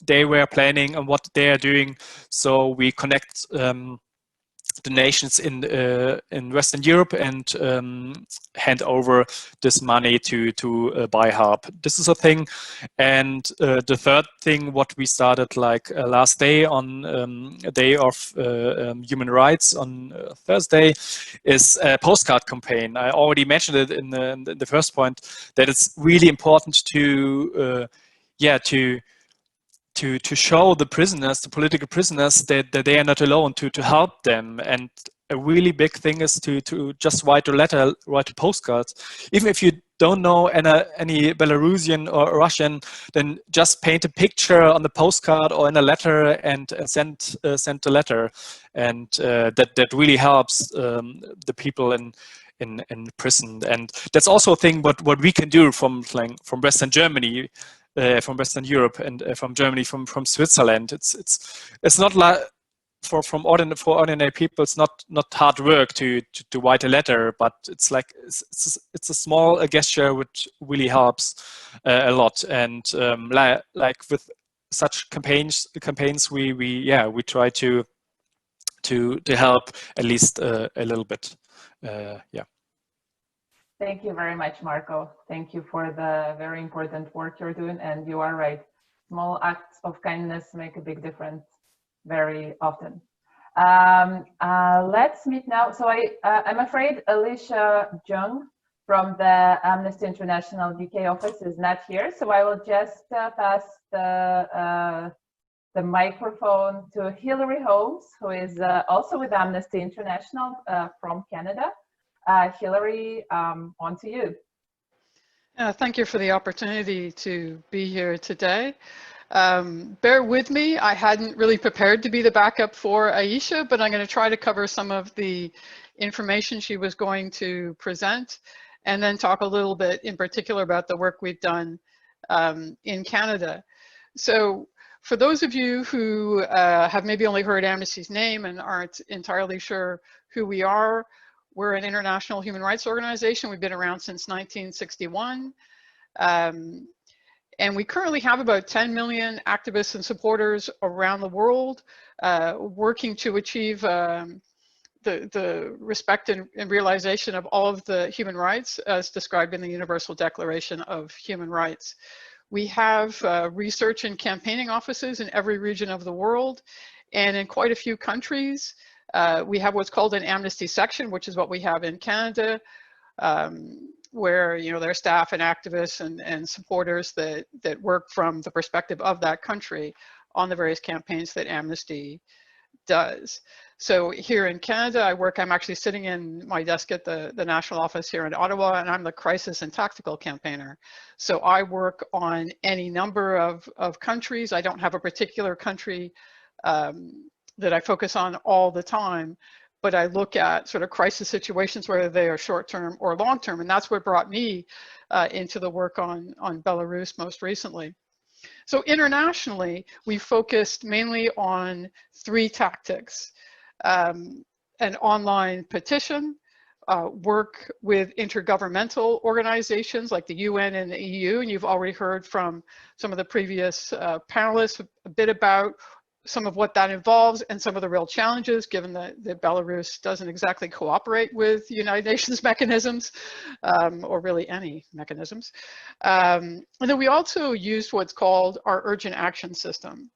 they were planning and what they are doing. So we connect donations in Western Europe and hand over this money to Buy Help. This is a thing. And the third thing, what we started like last day on a day of human rights on Thursday, is a postcard campaign. I already mentioned it in the first point, that it's really important to show the prisoners, the political prisoners, that they are not alone, to help them. And a really big thing is to just write a letter, write a postcard. Even if you don't know any Belarusian or Russian, then just paint a picture on the postcard or in a letter and send the letter. And that really helps the people in prison. And that's also a thing what we can do from Western Germany, from Western Europe, and from Germany, from Switzerland. It's not like for ordinary people. It's not hard work to write a letter, but it's like it's a small gesture which really helps a lot. And like with such campaigns we try to help at least a little bit. Thank you very much, Marco. Thank you for the very important work you're doing. And you are right. Small acts of kindness make a big difference very often. Let's meet now. So I'm afraid Alicia Jung from the Amnesty International UK office is not here. So I will just pass the microphone to Hilary Holmes, who is also with Amnesty International from Canada. Hilary, on to you. Thank you for the opportunity to be here today. Bear with me, I hadn't really prepared to be the backup for Aisha, but I'm going to try to cover some of the information she was going to present, and then talk a little bit in particular about the work we've done in Canada. So for those of you who have maybe only heard Amnesty's name and aren't entirely sure who we are, we're an international human rights organization. We've been around since 1961. And we currently have about 10 million activists and supporters around the world working to achieve the respect and realization of all of the human rights as described in the Universal Declaration of Human Rights. We have research and campaigning offices in every region of the world, and in quite a few countries. We have what's called an amnesty section, which is what we have in Canada, where there are staff and activists and supporters that work from the perspective of that country on the various campaigns that Amnesty does. So here in Canada, I'm actually sitting in my desk at the national office here in Ottawa, and I'm the crisis and tactical campaigner. So I work on any number of countries. I don't have a particular country that I focus on all the time, but I look at sort of crisis situations, whether they are short-term or long-term, and that's what brought me into the work on Belarus most recently. So internationally, we focused mainly on 3 tactics: an online petition, work with intergovernmental organizations like the UN and the EU, and you've already heard from some of the previous panelists a bit about some of what that involves and some of the real challenges, given that Belarus doesn't exactly cooperate with United Nations mechanisms, or really any mechanisms. And then we also used what's called our urgent action system.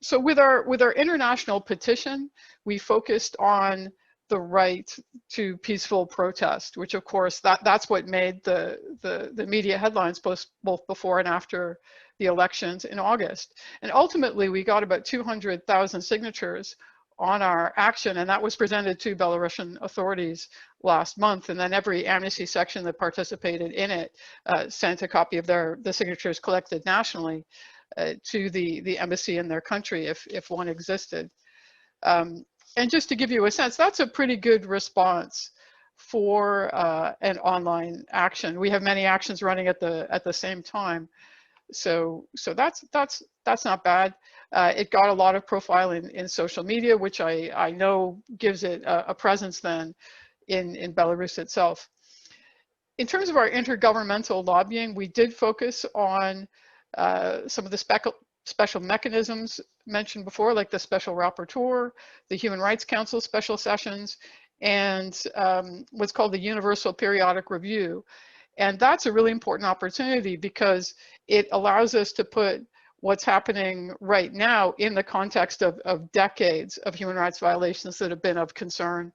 So with our international petition, we focused on the right to peaceful protest, which of course that's what made the media headlines both before and after the elections in August. And ultimately we got about 200,000 signatures on our action, and that was presented to Belarusian authorities last month. And then every Amnesty section that participated in it sent a copy of the signatures collected nationally to the embassy in their country if one existed. And just to give you a sense, that's a pretty good response for an online action. We have many actions running at the same time, so that's not bad. It got a lot of profile in social media, which I know gives it a presence then in Belarus itself. In terms of our intergovernmental lobbying, we did focus on some of the special mechanisms mentioned before, like the Special Rapporteur, the Human Rights Council special sessions, and what's called the Universal Periodic Review. And that's a really important opportunity because it allows us to put what's happening right now in the context of decades of human rights violations that have been of concern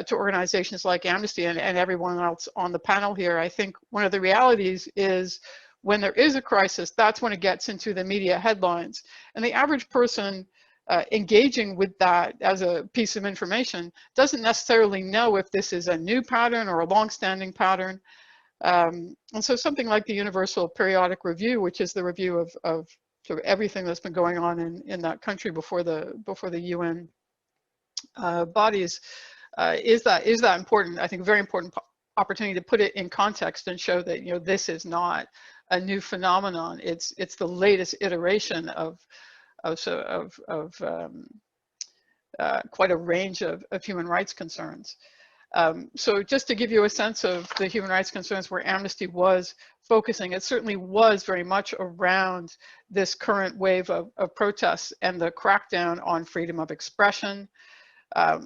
to organizations like Amnesty and everyone else on the panel here. I think one of the realities is when there is a crisis, that's when it gets into the media headlines. And the average person engaging with that as a piece of information doesn't necessarily know if this is a new pattern or a long-standing pattern. And so something like the Universal Periodic Review, which is the review of sort of everything that's been going on in that country before the UN bodies, is that important? I think a very important opportunity to put it in context and show that this is not a new phenomenon. It's the latest iteration of quite a range of human rights concerns. So just to give you a sense of the human rights concerns where Amnesty was focusing, it certainly was very much around this current wave of protests and the crackdown on freedom of expression.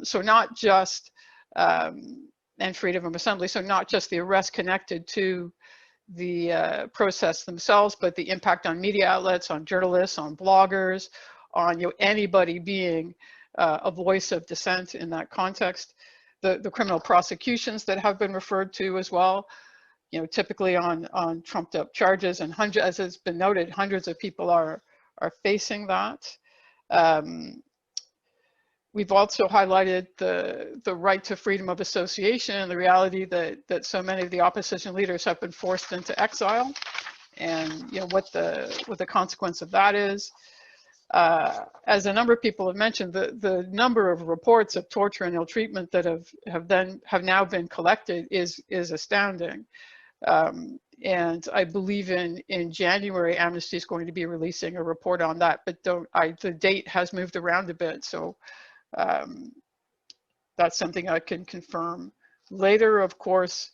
So not just, and freedom of assembly, so not just the arrest connected to the protests themselves, but the impact on media outlets, on journalists, on bloggers, on anybody being a voice of dissent in that context. The criminal prosecutions that have been referred to as well, typically on trumped up charges, and as has been noted, hundreds of people are facing that. We've also highlighted the right to freedom of association and the reality that so many of the opposition leaders have been forced into exile, and what the consequence of that is. As a number of people have mentioned, the number of reports of torture and ill treatment that have now been collected is astounding. And I believe in January, Amnesty is going to be releasing a report on that, but the date has moved around a bit, so that's something I can confirm later. Of course,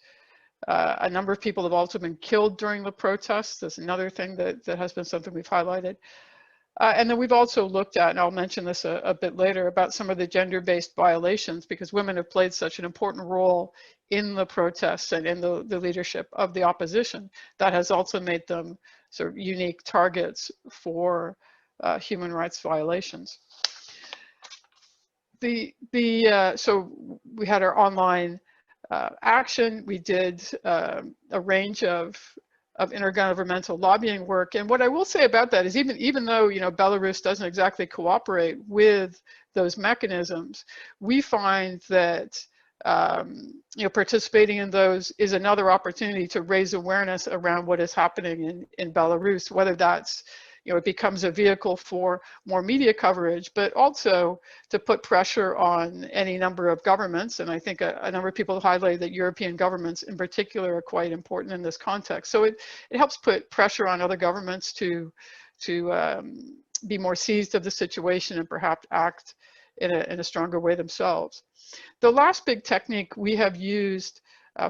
a number of people have also been killed during the protests. That's another thing that has been something we've highlighted. And then we've also looked at, and I'll mention this a bit later, about some of the gender-based violations, because women have played such an important role in the protests and in the leadership of the opposition. That has also made them sort of unique targets for human rights violations. So we had our online action. We did a range of intergovernmental lobbying work, and what I will say about that is even though Belarus doesn't exactly cooperate with those mechanisms, we find that participating in those is another opportunity to raise awareness around what is happening in Belarus, whether that's it becomes a vehicle for more media coverage, but also to put pressure on any number of governments. And I think a number of people highlighted that European governments in particular are quite important in this context. So it helps put pressure on other governments to be more seized of the situation and perhaps act in a stronger way themselves. The last big technique we have used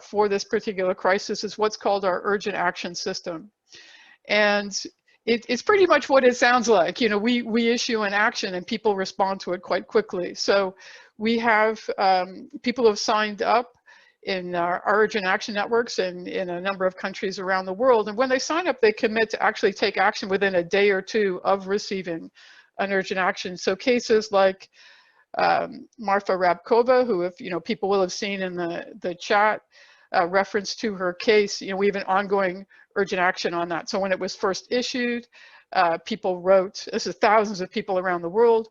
for this particular crisis is what's called our urgent action system. And it's pretty much what it sounds like. We issue an action and people respond to it quite quickly. So we have people have signed up in our urgent action networks in a number of countries around the world. And when they sign up, they commit to actually take action within a day or two of receiving an urgent action. So cases like Marfa Rabkova, who, if people will have seen in the chat, reference to her case. We have an ongoing urgent action on that. So when it was first issued, people wrote, this is thousands of people around the world,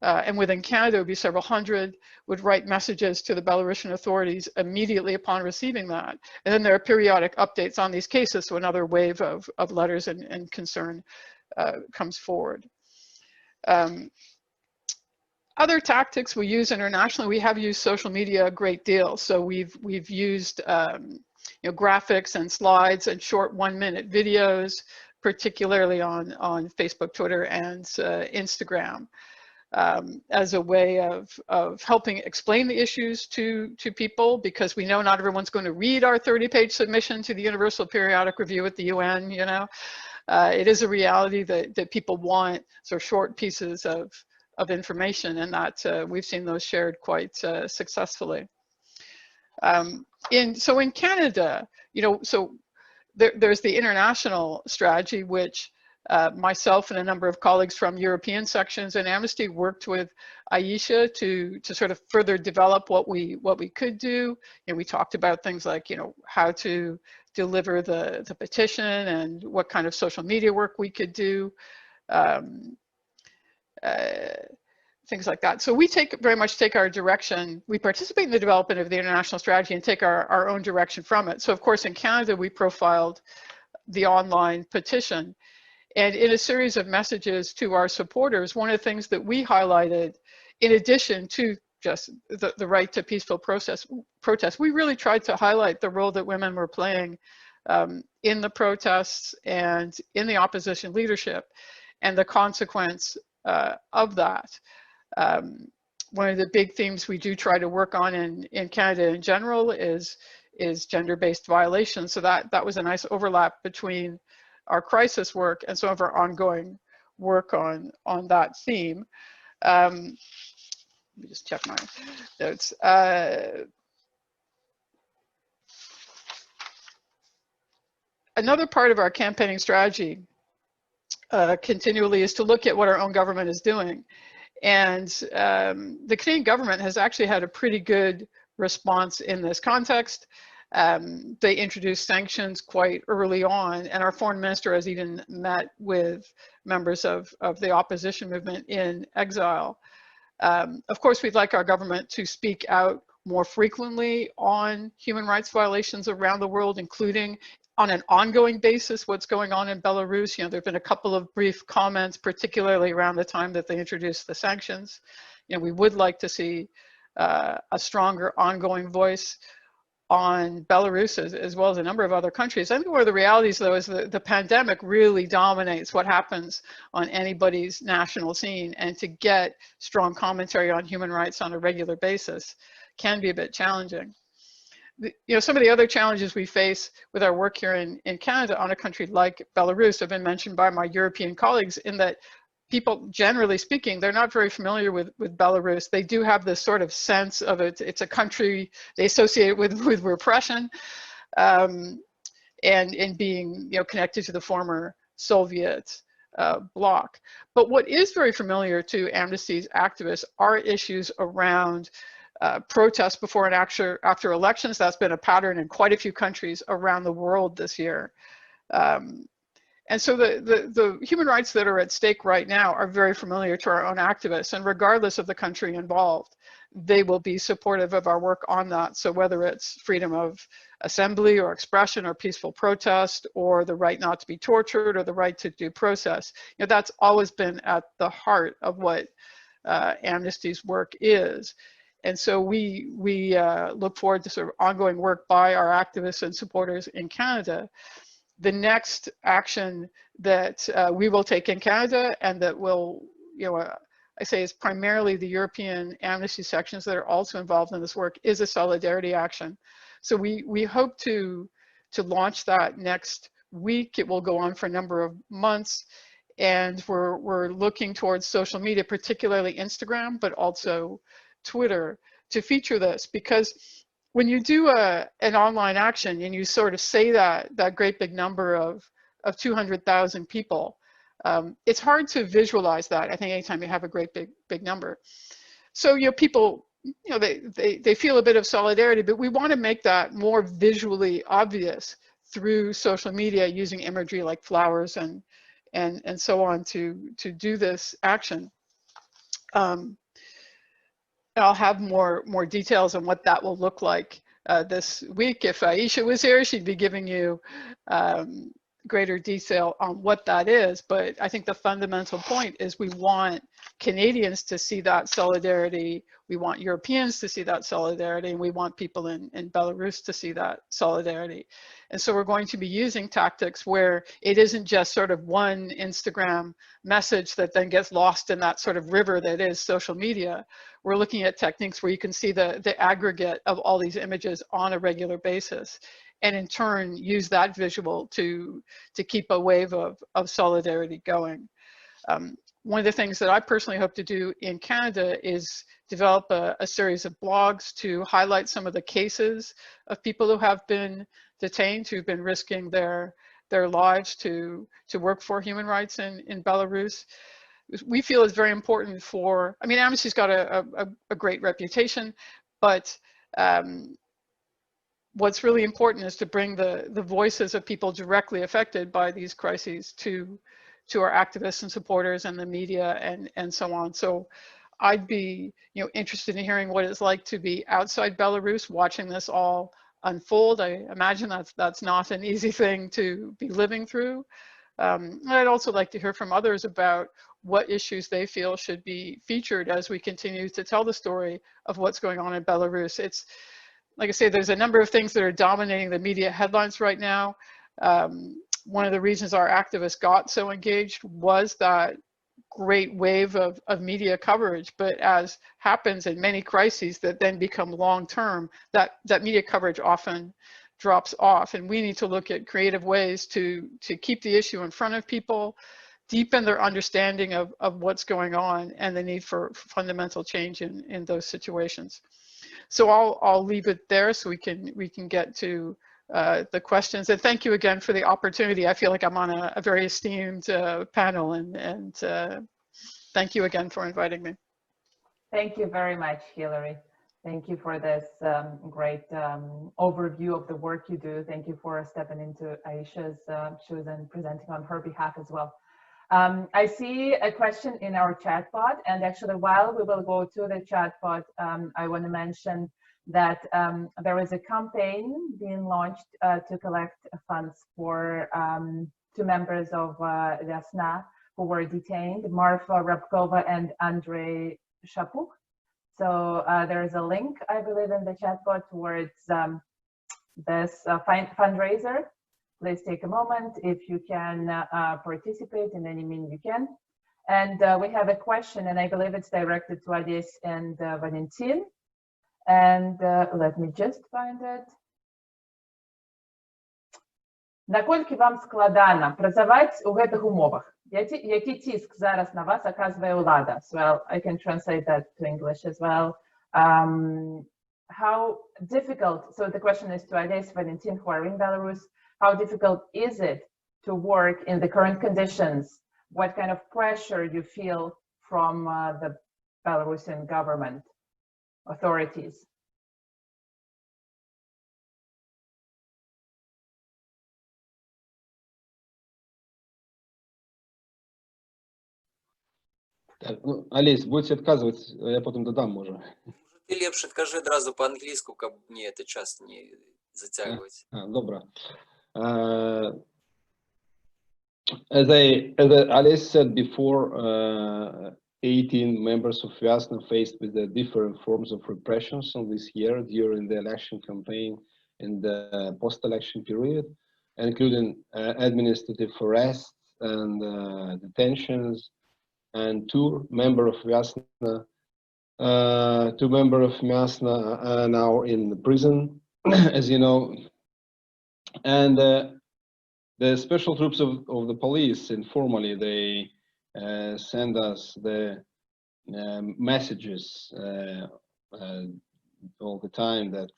and within Canada, it would be several hundred, would write messages to the Belarusian authorities immediately upon receiving that. And then there are periodic updates on these cases, so another wave of letters and concern comes forward. Other tactics we use internationally, we have used social media a great deal. So we've used graphics and slides and short 1-minute videos, particularly on Facebook, Twitter, and Instagram, as a way of helping explain the issues to people, because we know not everyone's going to read our 30-page submission to the Universal Periodic Review at the UN. It is a reality that people want sort of short pieces of information, and that we've seen those shared quite successfully. So in Canada, so there's the international strategy, which myself and a number of colleagues from European sections and Amnesty worked with Aisha to sort of further develop what we could do. We talked about things like how to deliver the petition and what kind of social media work we could do. Things like that. So we very much take our direction. We participate in the development of the international strategy and take our own direction from it. So of course in Canada, we profiled the online petition. And in a series of messages to our supporters, one of the things that we highlighted, in addition to just the right to peaceful protest, we really tried to highlight the role that women were playing in the protests and in the opposition leadership, and the consequence of that. One of the big themes we do try to work on in Canada in general is gender-based violations. So that was a nice overlap between our crisis work and some of our ongoing work on that theme. Let me just check my notes. Another part of our campaigning strategy continually is to look at what our own government is doing. And the Canadian government has actually had a pretty good response in this context. They introduced sanctions quite early on, and our foreign minister has even met with members of the opposition movement in exile. Of course, we'd like our government to speak out more frequently on human rights violations around the world, including on an ongoing basis what's going on in Belarus. There have been a couple of brief comments, particularly around the time that they introduced the sanctions. We would like to see a stronger ongoing voice on Belarus as well as a number of other countries. I think one of the realities, though, is that the pandemic really dominates what happens on anybody's national scene, and to get strong commentary on human rights on a regular basis can be a bit challenging. Some of the other challenges we face with our work here in Canada on a country like Belarus have been mentioned by my European colleagues, in that people, generally speaking, they're not very familiar with Belarus. They do have this sort of sense of it. It's a country they associate with repression and being connected to the former Soviet bloc. But what is very familiar to Amnesty's activists are issues around protests before and after elections. That's been a pattern in quite a few countries around the world this year. And so the human rights that are at stake right now are very familiar to our own activists, and regardless of the country involved, they will be supportive of our work on that. So whether it's freedom of assembly or expression or peaceful protest, or the right not to be tortured, or the right to due process, that's always been at the heart of what Amnesty's work is. And so we look forward to sort of ongoing work by our activists and supporters in Canada. The next action that we will take in Canada, and that will, I say is primarily the European Amnesty sections that are also involved in this work, is a solidarity action. So we hope to launch that next week. It will go on for a number of months, and we're looking towards social media, particularly Instagram, but also Twitter, to feature this, because when you do an online action and you sort of say that great big number of 200,000 people, it's hard to visualize that. I think anytime you have a great big number. So, you know, people, you know, they feel a bit of solidarity, but we want to make that more visually obvious through social media, using imagery like flowers and so on to do this action. I'll have more details on what that will look like this week. If Aisha was here, she'd be giving you greater detail on what that is. But I think the fundamental point is we want Canadians to see that solidarity. We want Europeans to see that solidarity, and we want people in Belarus to see that solidarity. And so we're going to be using tactics where it isn't just sort of one Instagram message that then gets lost in that sort of river that is social media. We're looking at techniques where you can see the aggregate of all these images on a regular basis, and in turn use that visual to keep a wave of solidarity going. One of the things that I personally hope to do in Canada is develop a series of blogs to highlight some of the cases of people who have been detained, who've been risking their lives to work for human rights in Belarus. We feel it's very important for, I mean, Amnesty's got a great reputation, but what's really important is to bring the voices of people directly affected by these crises to our activists and supporters and the media and so on. So I'd be, you know, interested in hearing what it's like to be outside Belarus watching this all unfold. I imagine that's not an easy thing to be living through. I'd also like to hear from others about what issues they feel should be featured as we continue to tell the story of what's going on in Belarus. It's, like I say, there's a number of things that are dominating the media headlines right now. One of the reasons our activists got so engaged was that great wave of media coverage, but as happens in many crises that then become long-term, that media coverage often drops off, and we need to look at creative ways to keep the issue in front of people, deepen their understanding of what's going on and the need for fundamental change in those situations. So I'll leave it there so we can get to the questions. And thank you again for the opportunity. I feel like I'm on a very esteemed panel, and thank you again for inviting me. Thank you very much, Hillary. Thank you for this great overview of the work you do. Thank you for stepping into Aisha's shoes and presenting on her behalf as well. I see a question in our chat bot, and actually while we will go to the chat bot, I want to mention that there is a campaign being launched to collect funds for 2 members of Viasna who were detained, Marfa Rabkova and Andrei Shapuk. So there is a link, I believe, in the chat bot towards this fundraiser. Please take a moment if you can participate in any means you can. And we have a question, and I believe it's directed to Ades and Valiantsin. And let me just find it. Наколькі вам складана працаваць у гэтых умовах? Які ціск зараз на вас аказвае ўлада? Well, I can translate that to English as well. How difficult, so the question is to Ades, Valiantsin, who are in Belarus, how difficult is it to work in the current conditions? What kind of pressure you feel from the Belarusian government authorities? Так, ну, Олесь, будете отказывать, я потом додам, може. Ты лепше скажи одразу по-английски, как мне этот час не затягивать. Добре. As Alice said before, 18 members of Viasna faced with the different forms of repressions on this year during the election campaign and the post-election period, including administrative arrests and detentions, and 2 members of Viasna are now in prison, as you know, and the special troops of the police informally they send us the messages all the time that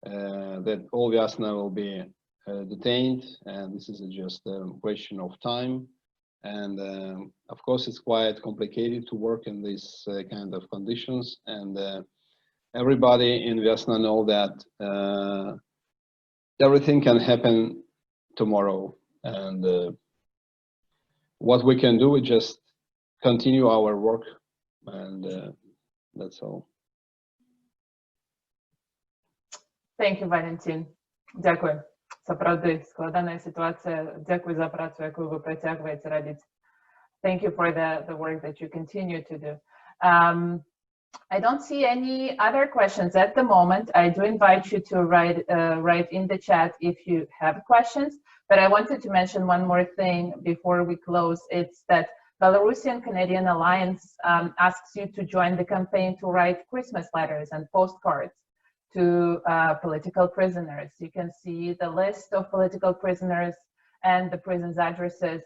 that all Viasna will be detained, and this is just a question of time. And of course, it's quite complicated to work in these kind of conditions. And everybody in Viasna know that everything can happen tomorrow. And what we can do is just continue our work, and that's all. Thank you, Valentin. Дякую. Сапраўды, складаная ситуація. Дякую за працю, яку ви притягуєте робити. Thank you for the work that you continue to do. I don't see any other questions at the moment. I do invite you to write in the chat if you have questions. But I wanted to mention one more thing before we close. It's that Belarusian Canadian Alliance asks you to join the campaign to write Christmas letters and postcards to political prisoners. You can see the list of political prisoners and the prison's addresses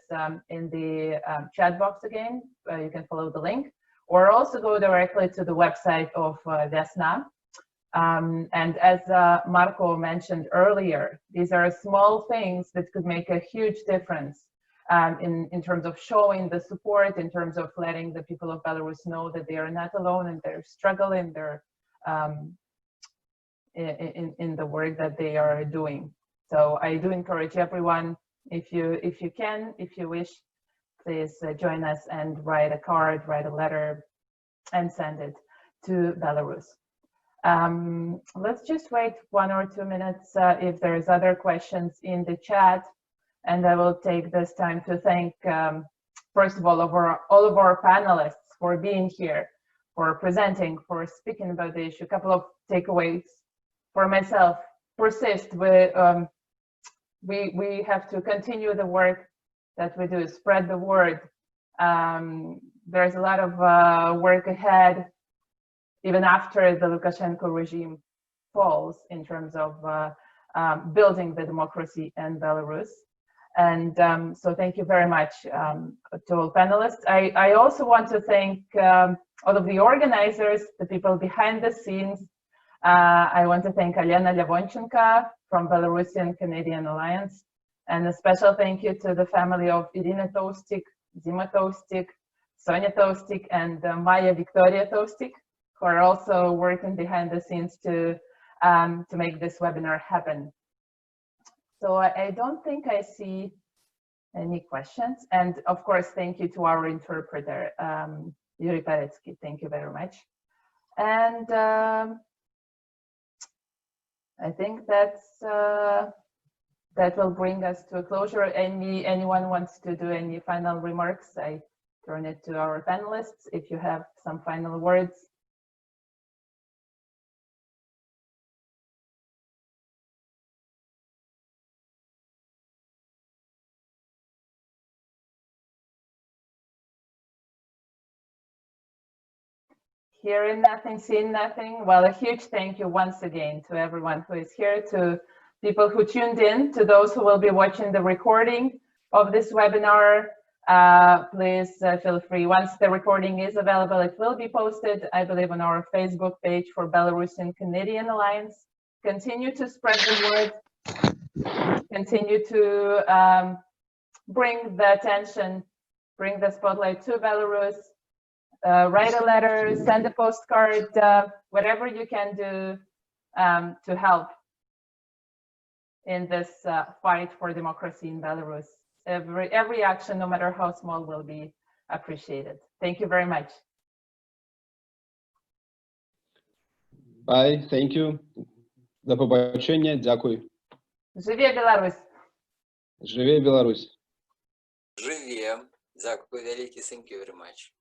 in the chat box again. You can follow the link, or also go directly to the website of Viasna. And as Marco mentioned earlier, these are small things that could make a huge difference in terms of showing the support, in terms of letting the people of Belarus know that they are not alone and they're struggling, they're in the work that they are doing. So I do encourage everyone, if you can, if you wish, please join us and write a card, write a letter, and send it to Belarus. Let's just wait 1 or 2 minutes if there's other questions in the chat, and I will take this time to thank, first of all of our panelists for being here, for presenting, for speaking about the issue. A couple of takeaways for myself: persist. We have to continue the work that we do, spread the word. There's a lot of work ahead, even after the Lukashenko regime falls, in terms of building the democracy in Belarus. And so thank you very much to all panelists. I also want to thank all of the organizers, the people behind the scenes. I want to thank Elena Levonченко from Belarusian Canadian Alliance, and a special thank you to the family of Irina Toustik, Dima Toustik, Sonia Toustik, and Maya Victoria Toustik, who are also working behind the scenes to make this webinar happen. So I don't think I see any questions. And of course, thank you to our interpreter, Yuri Paretsky. Thank you very much. And I think that will bring us to a closure. Anyone wants to do any final remarks? I turn it to our panelists if you have some final words. Hearing nothing, seeing nothing. Well, a huge thank you once again to everyone who is here, to people who tuned in, to those who will be watching the recording of this webinar. Please feel free. Once the recording is available, it will be posted, I believe, on our Facebook page for Belarusian Canadian Alliance. Continue to spread the word. Continue to bring the attention, bring the spotlight to Belarus. Write a letter, send a postcard, whatever you can do to help in this fight for democracy in Belarus. Every action, no matter how small, will be appreciated. Thank you very much. Bye, thank you. До побачення, дякую. Живе Беларусь! Живе Білорусь! Живе. Дякую велике. Thank you very much.